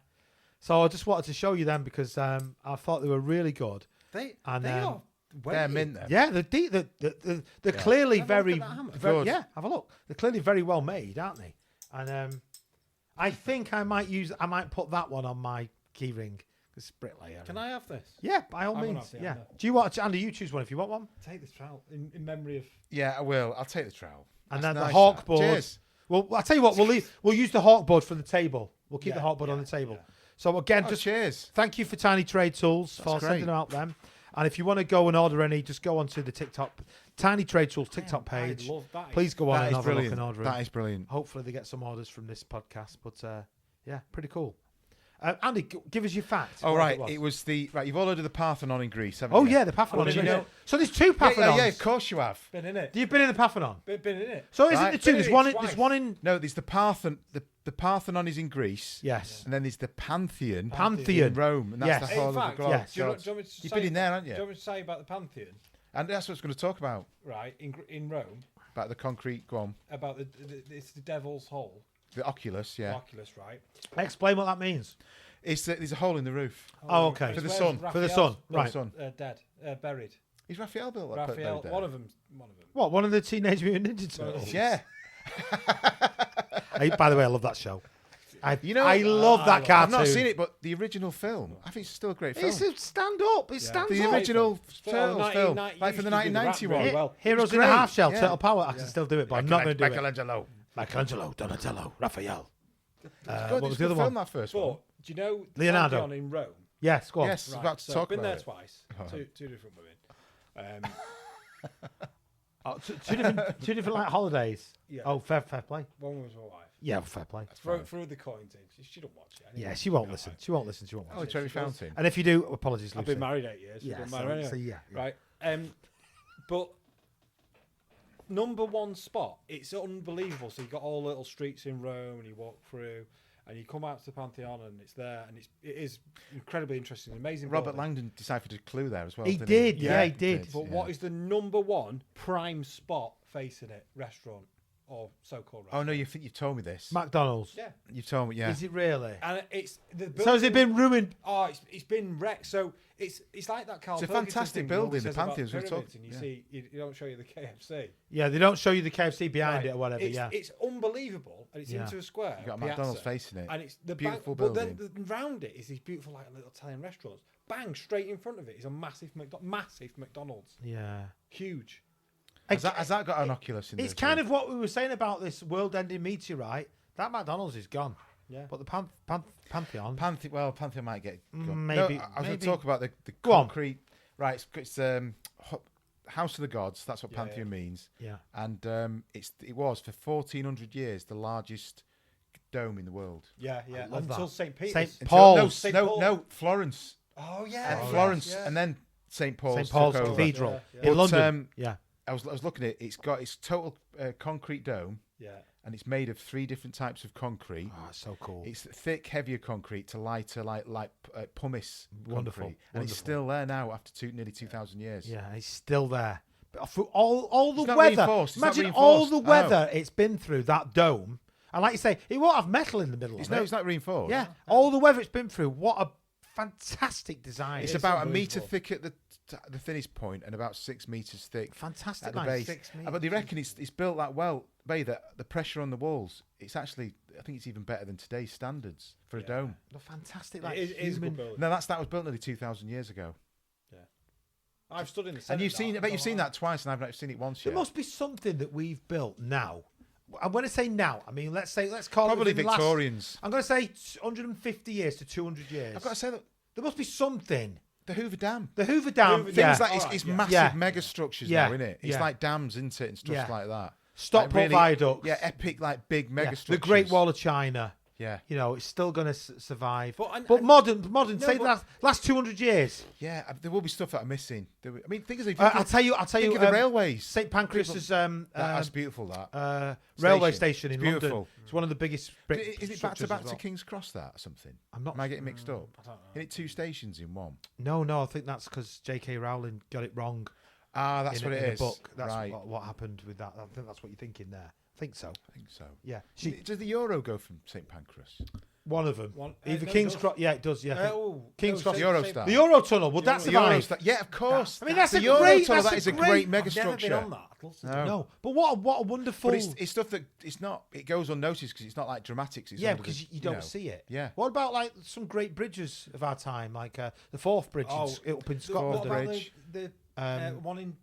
So I just wanted to show you them because I thought they were really good. They And, they um, are. They're weighty. mint then. Yeah, they're clearly Have a look very, at that hammer. very Good. yeah. Have a look. They're clearly very well made, aren't they? And I think I might put that one on my key ring. It's bricklayer. Can I have this? Yeah, by all I wanna means. have the Yeah. hammer. Do you want Andy? You choose one if you want one. Take this trowel in memory of. Yeah, I will. I'll take the trowel. And That's then the nice, hawk that. board. Cheers. Well, I'll tell you what. We'll use the hawk board for the table. We'll keep the hawk board on the table. yeah. So again, Oh, just cheers. thank you for Tiny Trade Tools for great. sending them out them. And if you want to go and order any, just go onto the TikTok Tiny Trade Tools TikTok page. I'd love that. Please go on That and is have a look brilliant. and order That them. is brilliant. Hopefully they get some orders from this podcast. But yeah, pretty cool. Andy, give us your fact. Oh, what right. was. It was you've all heard of the Parthenon in Greece, haven't Oh, you? yeah, the Parthenon. Well, in you know- Greece. So there's two Parthenons. Yeah, of course you have. Been in it. You've been in the Parthenon. Been in it. So is Right. it the two? Been There's in one. it In, there's twice. one in. No, there's the the Parthenon is in Greece. Yes. And then there's the Pantheon. Pantheon. In Rome, and that's Yes. the In whole of fact, the god. yes. do you want me to You've say- been in there, haven't Do you you? want me to say about the Pantheon? And that's what I was going to talk about. Right, in Rome, About the concrete, go on. about it's the Devil's Hole, The Oculus, yeah. Oculus, right? Explain what that means. It's there's a hole in the roof. Oh, okay. it's For the where sun. For the Raphael's sun, right. Son. Dead, buried. Is Raphael built that? Raphael, there? one of them. What? One of the Teenage Mutant Ninja Turtles. Yeah. By the way, I love that show. I love that love- cartoon. I've not seen it, but the original film, I think it's still a great film. It's a stand up. It stands The up. original Well, Turtles film, 1990 like from the used to do the rap 1991. very well. Heroes It's in a great, Half Shell, yeah. Turtle Power. I can still do it, but I'm not going to do it. Michelangelo. Michelangelo, Donatello, Raphael. God, What was it's the other good film, one? that first one. But do you know the Leonardo. Pantheon in Rome? Yes, go on. Yes, I was Right, about to so talk I've been about there it. twice. Two different women. Oh, two different like holidays. Yeah. Oh, fair play. One was my wife. Yeah, fair play. Threw the coins in. She don't watch it. Anyway. Yeah, she won't listen. She won't listen. She won't Oh, watch. Trevi She does. Fountain. And if you do, apologies, I've Lucy. been married 8 years. So Yeah, it doesn't matter so anyway. yeah. Right. But number one spot, it's unbelievable. So you've got all little streets in Rome, and you walk through, and you come out to the Pantheon, and it's there, and it is incredibly interesting, amazing. Robert building. Langdon deciphered a clue there as well. He didn't did, he? yeah, he did. But what is the number one prime spot facing it? Restaurant or so-called Oh restaurant? no, you think you've told me this? McDonald's. Yeah. You told me, yeah. Is it really? And it's the So has it been ruined? Oh, it's been wrecked. So it's like that Carl It's a Pilkington fantastic thing building, always the says about Pantheon's we're pyramids, talking- and you yeah. see, you don't show you the KFC. Yeah, they don't show you the KFC behind Right. it or whatever. It's, yeah. it's unbelievable, and it's Yeah. into a square. You got a piazza, McDonald's facing it. and it's the Beautiful But building. then round it is these beautiful like little Italian restaurants. Bang, straight in front of it is a massive McDonald's, Yeah. huge. Has that got an Oculus in there? It's as kind well? of what we were saying about this world-ending meteorite. That McDonald's is gone. Yeah. But the Pantheon. Pantheon might get gone. Maybe- No, I was going maybe. to talk about the Go on. concrete. Right, it's House of the Gods. That's what Yeah, Pantheon means. Yeah. And it was for 1400 years the largest dome in the world. Yeah, love until that. St. Peter's. St. Until- Paul's. No, Florence. Oh yeah, Florence, yeah. and then St. Paul's. St. Paul's took over. Cathedral Yeah, in But, London. Yeah. I was looking at it. It's got its total concrete dome, Yeah. and it's made of 3 different types of concrete. Oh, it's so cool. It's thick, heavier concrete to lighter, like pumice Wonderful, concrete, and it's wonderful. still there now after nearly 2,000 years. Yeah, it's still there. But through all the It's not weather. reinforced, it's not Imagine all reinforced. the Oh. weather it's been through, that dome. And like you say, it won't have metal in the middle It's of it. it's not reinforced. Yeah, all the weather it's been through. What a fantastic design. It's It's about a meter unbelievable. thick at the thinnest point and about 6 meters thick Fantastic, at the man. base. 6 But they reckon it's built that well, that the pressure on the walls, it's actually, I think it's even better than today's standards for a Yeah. dome. Fantastic. It Like is a good human. building. No, that was built nearly 2,000 years ago. I've stood in the And centre you've of seen, that, I bet you've so seen that twice, and I've not seen it once There yet. must be something that we've built now. And when I say now, I mean, let's call Probably it within the last- Victorians. I'm going to say 150 years to 200 years. I've got to say that There must be something. the Hoover Dam. The Hoover Dam. Hoover Things yeah. like Alright, it's yeah. massive Yeah. mega structures Yeah. now, isn't it? It's Yeah. like dams, isn't it, and stuff Yeah. like that. Stockport Viaducts. Yeah, epic, like big Yeah. mega The structures. Great Wall of China. Yeah, You know, it's still going to survive. But- But, and- modern, No, say but- the last 200 years. yeah. There will be stuff that I'm missing. I mean, think of the I'll tell you. think of the railways. St Pancras' That's beautiful. That railway station in It's beautiful. London. It's one of the biggest. Is it back to back to King's Cross? That or something? I'm not. Am I getting mixed up? I don't know. Isn't it 2 stations in one? No, I think that's because J.K. Rowling got it wrong. Ah, that's in, what in it the is. book. That's right. what happened with that. I think that's what you're thinking there. I think so. I think so. Yeah, Does the Euro go from St Pancras? one of them. One- Either no, it King's does. Cross. Yeah, it does. Yeah, I think. King's Cross. The Eurostar. The Euro Tunnel. Would that The survive? Eurostar. Yeah, of course. I mean, that's the a Euro great- tunnel, that's that a is a great- great mega I've never been structure. on that. I'd love to do No. No, but what a wonderful. But it's stuff that it's not. It goes unnoticed because it's not like dramatics. It's yeah, under because the- you don't know. see it. Yeah. What about like some great bridges of our time, like the Forth Bridge Oh, up in What Scotland? about Bridge. the Um, one in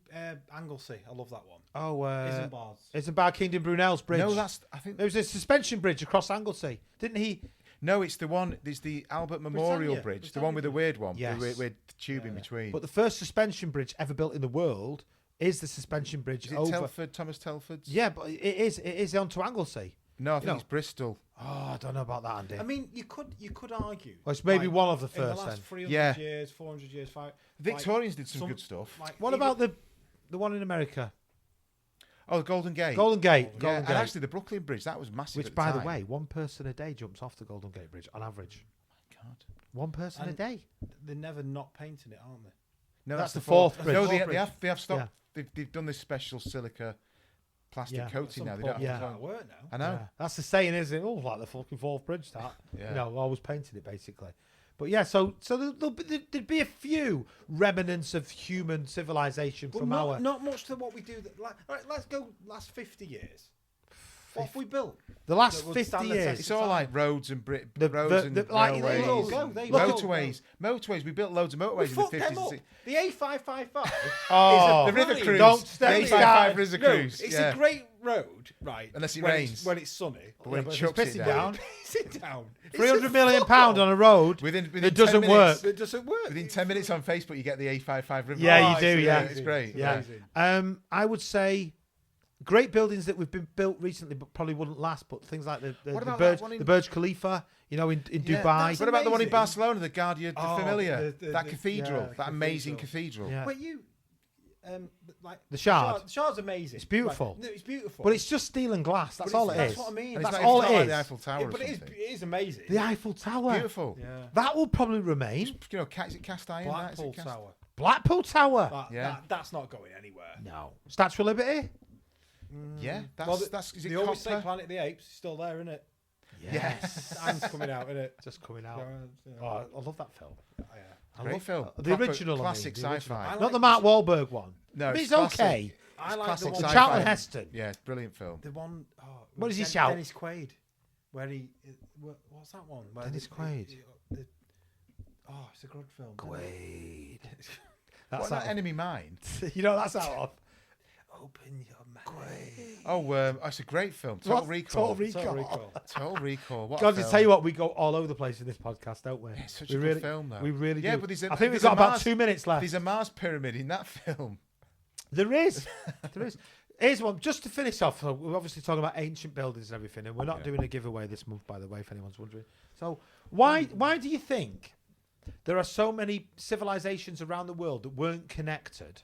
Anglesey? I love that one. Oh, Isambard's. Isambard Kingdom Brunel's bridge. No, that's. I think There was a suspension bridge across Anglesey, didn't he? no. It's the one. There's the Albert Memorial Britannia. Bridge, the one with the weird one, Yes. with the tube in between. But the first suspension bridge ever built in the world is the suspension bridge is it over. Telford? Thomas Telford's? Yeah, but it is onto Anglesey. No, I think No. it's Bristol. Oh, I don't know about that, Andy. I mean, you could argue. Well, it's maybe like, one of the in the first last then. 300 Yeah. years, 400 years, Victorians did some good stuff. What about the one in America? Oh, the Golden Gate. Golden Gate. Yeah, Golden and Gate. actually the Brooklyn Bridge, that was massive. Which, at by the time. way, one person a day jumps off the Golden Gate Bridge on average. God. One person a And- day. They're never not painting it, aren't they? No, That's the fourth No, bridge. they, Fourth they bridge. have stopped. Yeah. They've done this special silica plastic Yeah. coating now. They Some don't Yeah. have can't to work now. I know. Yeah. That's the saying, isn't it? Oh, like the fucking fourth bridge, that. Yeah. You know, always painted it, basically. But yeah, so there'd be a few remnants of human civilization Well, from our... not much to what we do. Right, let's go last 50 years. What have we built? The last That would 50 stand the years. test. It's all like roads and roads and like, they all railways, go, and they all go. motorways. We built loads of We motorways in the fucked them 50s. up. and 60s. The A555 Oh, The River brilliant. Cruise. Don't the start- A55 River No, Cruise. it's yeah. a great road, right? Unless it when rains. when it's sunny. But when Yeah, but it if chucks it's it pissing down. down. Sit down. It's £300 a million fuck on a road Within that 10 doesn't minutes, work. It doesn't work. Within 10 minutes on Facebook, you get the A55 River. Yeah, you Cruise. do, yeah. It's great. Yeah. Amazing. I would say great buildings that we've been built recently, but probably wouldn't last. But things like the What about Burj, that one in- the Burj Khalifa, you know, in Yeah, Dubai. What about the one in amazing. Barcelona, the Guardia Oh, Familiar? the- that the- cathedral, yeah, that amazing cathedral. cathedral. Yeah. But like The Shard. The Shard's amazing. It's beautiful. Right. No, it's beautiful. But it's just steel and glass. That's all it That's is. what I mean. And That's it's all not it like is. the Eiffel Tower or But it something. is amazing. The Eiffel Tower. Beautiful. Yeah. That will probably remain. You know, is it cast iron? that? Is it Blackpool cast- Tower. Blackpool Tower. Yeah. That's not going anywhere. No. Statue of Liberty. Yeah, that's, Well, that's is it They always say copper? Planet of the Apes is still there, isn't it? Yes. Time's coming out, isn't it? Just coming out. Yeah. Oh, I love that film. Yeah. I Great love film. the Proper original. classic I mean, the original. sci-fi. I Not like the Mark Wahlberg one. No, But it's it's classic. okay. I like the classic one. The sci-fi. Charlton Heston. Yeah, it's a brilliant film. The one. Oh, What does he Den- shout? Dennis Quaid. Where he. What's that one? Where Dennis Quaid. Oh, it's a good film. Quaid. What, That's not out Enemy Mine? of, you know that's out of. Open your mind. Oh, it's a great film. Total What? Recall. Total Recall. Total Recall. Total Recall. What a God, to film. tell you what, we go all over the place in this podcast, don't we? It's such we a really, good film, though. We really Yeah, do. but there's a- I think we've there's got a about Mars- 2 minutes left. There's a Mars pyramid in that film. There is. There is. Here's one. Just to finish off, so we're obviously talking about ancient buildings and everything, and we're not Yeah. doing a giveaway this month, by the way, if anyone's wondering. So why do you think there are so many civilizations around the world that weren't connected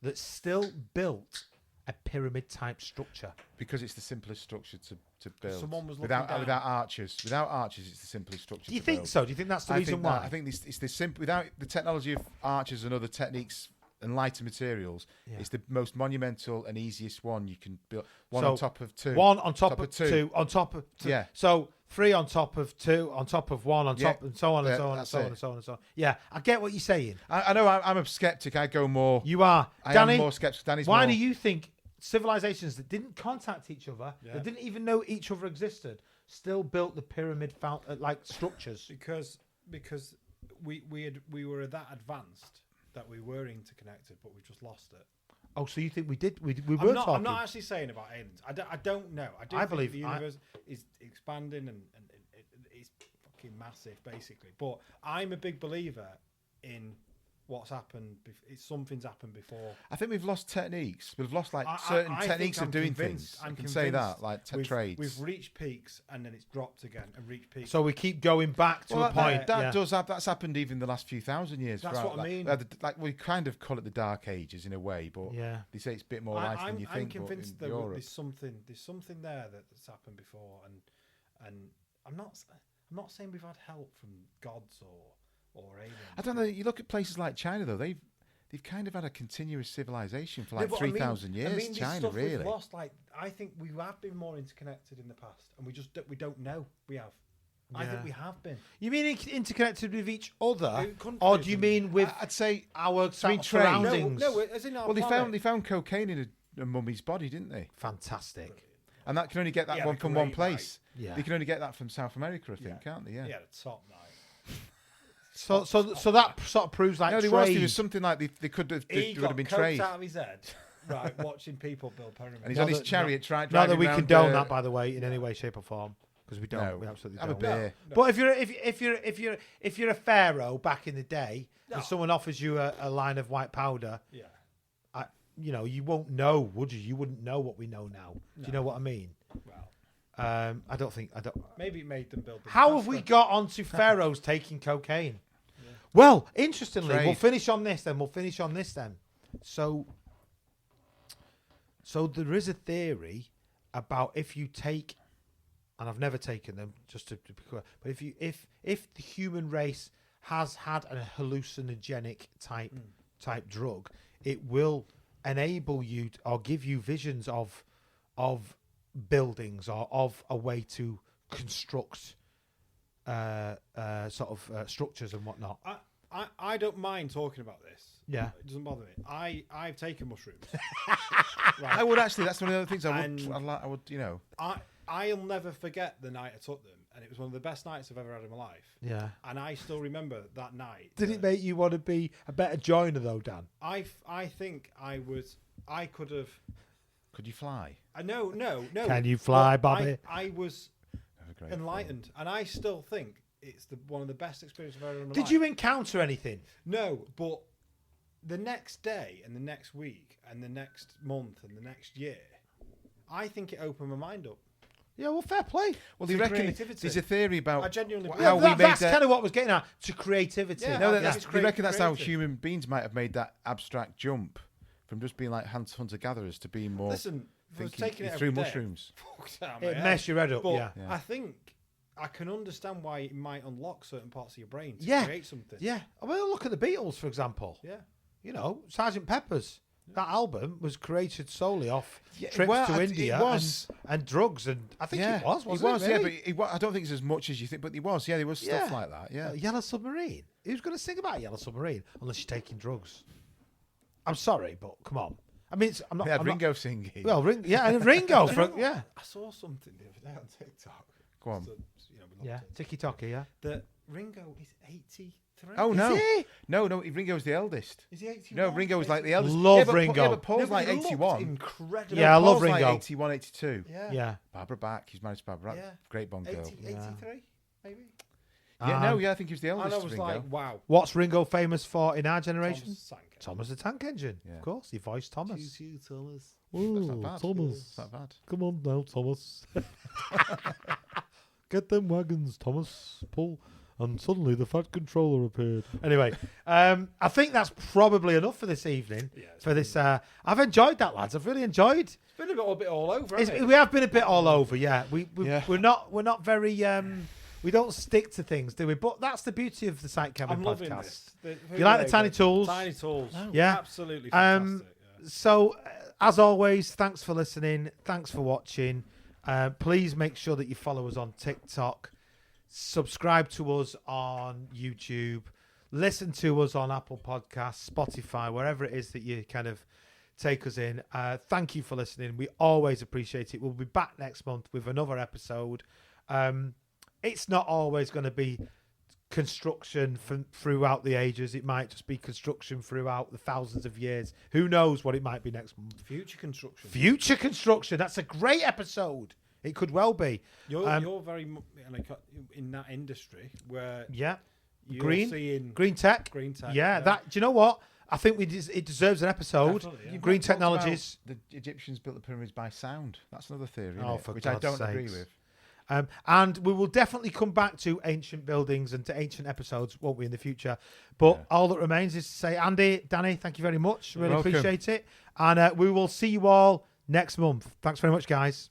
that still built a pyramid-type structure? Because it's the simplest structure to build. Someone was looking without down. without arches. Without arches, it's the simplest structure. Do you to think build. so? Do you think that's the I reason think why? I think it's the simple. Without the technology of arches and other techniques and lighter materials, Yeah. it's the most monumental and easiest one you can build. One So, on top of two. One on top, Top of of two. two, on top of two. Yeah. So 3 on top of 2, on top of 1, on Yeah. top, and so on and Yeah, so on and that's so on it. and so on and so on. Yeah, I get what you're saying. I know I'm a skeptic. I go more. You are. I Danny, am more skeptical. Danny's why more. do you think civilizations that didn't contact each other, Yeah. that didn't even know each other existed, still built the pyramid like structures? Because we were that advanced that we were interconnected, but we just lost it. Oh, so you think we did? We were talking. I'm not actually saying about aliens. I don't know. I I think believe- the universe is expanding and it's fucking massive, basically. But I'm a big believer in what's happened. Something's happened before. I think we've lost techniques. We've lost like I certain think techniques I'm of doing convinced- things. I I'm can say that, convinced like we've- trades. We've reached peaks and then it's dropped again and reached peaks. So we keep going back to Well, a point. that yeah. does that's happened even the last few thousand years. That's right? what I Like, mean. like we kind of call it the Dark Ages in a way, but Yeah. they say it's a bit more life than you I'm think. but convinced in that Europe, there's something there that's happened before, and I'm not saying we've had help from gods or aliens. I don't know. You look at places like China, though. They've kind of had a continuous civilization for like No, but I mean- 3,000 years. I mean, this China, stuff really. We've lost, like, I think we have been more interconnected in the past, and we don't know we have. I Yeah. think we have been. You mean interconnected with each other, Countries or do you and- mean with I'd say. our trade. surroundings? No, as in our Well, planet. they found cocaine in a mummy's body, didn't they? Fantastic. And that can only get that Yeah, one the from one great place. Yeah. They can only get that from South America, I think, Yeah. can't they? Yeah. Yeah, the top night. So that sort of proves like No, there trade. was something like they could have. He There would got have been coked trade. out of his head, right, watching people build pyramids. And he's Not on his that- chariot trying. Not driving that we round condone the- that, by the way, in any way, shape, or form, because we don't. No. We absolutely Have a don't. beer. But if you're a pharaoh back in the day, No. and someone offers you a line of white powder, Yeah. you won't know, would you? You wouldn't know what we know now. Do you know what I mean? Well, I don't. Maybe it made them build. How have we got onto pharaohs taking cocaine? Yeah. Well, interestingly, Trade. we'll finish on this then. So there is a theory about if you take, and I've never taken them, just to be clear, but if the human race has had a hallucinogenic type drug, it will enable you or give you visions of buildings or of a way to construct structures and whatnot. I don't mind talking about this. Yeah, it doesn't bother me. I've taken mushrooms. Right. I would actually. That's one of the other things I would. You know. I'll never forget the night I took them, and it was one of the best nights I've ever had in my life. Yeah. And I still remember that night. Did it make you want to be a better joiner though, Dan? I think I could have. Could you fly? No. Can you fly, Bobby? I was enlightened, and I still think it's one of the best experiences I've ever had in my life. Did you encounter anything? No, but the next day and the next week and the next month and the next year, I think it opened my mind up. Yeah, well, fair play. Well, do you reckon there's a theory about I genuinely how that's kind of what I was getting at, to creativity. Yeah, do you reckon that's how human beings might have made that abstract jump from just being like hunter-gatherers to being more thinking through mushrooms? It mess your head up, but yeah. I think I can understand why it might unlock certain parts of your brain to create something. Yeah. Well, look at the Beatles, for example. Yeah. You know, Sgt. Pepper's. That album was created solely off trips to India and drugs, and I think it was. But I don't think it's as much as you think. But there was stuff like that. Yeah, Yellow Submarine. Who's going to sing about Yellow Submarine unless you're taking drugs? I'm sorry, but come on. I mean, I'm not. They had Ringo singing. Well, and Ringo. I saw something the other day on TikTok. Go on. Tiki-Toki, yeah. That Ringo is 83. Oh no! Is he? No, Ringo's the eldest. Is he 81? No, Ringo was like the eldest. Love Ringo. Yeah, but Paul's like 81. Incredible. Yeah, I love Paul's Ringo. Like 81, 82. Yeah. Barbara Bach. He's married to Barbara Bach. Yeah. Great Bond girl. 83, maybe. I think he was the eldest. And I was Ringo. like, wow. What's Ringo famous for in our generation? Thomas the Tank Engine. Yeah. Of course, he voiced Thomas. Thomas. That's not bad. Thomas. That's not bad. Come on now, Thomas. Get them wagons, Thomas. Pull. And suddenly the fat controller appeared. Anyway, I think that's probably enough for this evening. Yeah, for this, I've enjoyed that, lads. I've really enjoyed. It's been a little bit all over. We have been a bit all over. Yeah, we're not very. We don't stick to things, do we? But that's the beauty of the Sight Kevin I'm podcast. Loving this. You like the tiny tools? Tiny tools. Yeah, absolutely fantastic. So, as always, thanks for listening. Thanks for watching. Please make sure that you follow us on TikTok. Subscribe to us on YouTube. Listen to us on Apple Podcasts, Spotify, wherever it is that you kind of take us in. Thank you for listening. We always appreciate it. We'll be back next month with another episode. It's not always going to be construction throughout the ages. It might just be construction throughout the thousands of years. Who knows what it might be next month? Future construction. That's a great episode. It could well be. You're very in that industry where you're seeing green tech. Yeah, that. Do you know what? I think it deserves an episode. Yeah. Green technologies. The Egyptians built the pyramids by sound. That's another theory, which God's I don't sakes. agree with. And we will definitely come back to ancient buildings and to ancient episodes, won't we, in the future? But all that remains is to say, Andy, Danny, thank you very much. Really appreciate it. And we will see you all next month. Thanks very much, guys.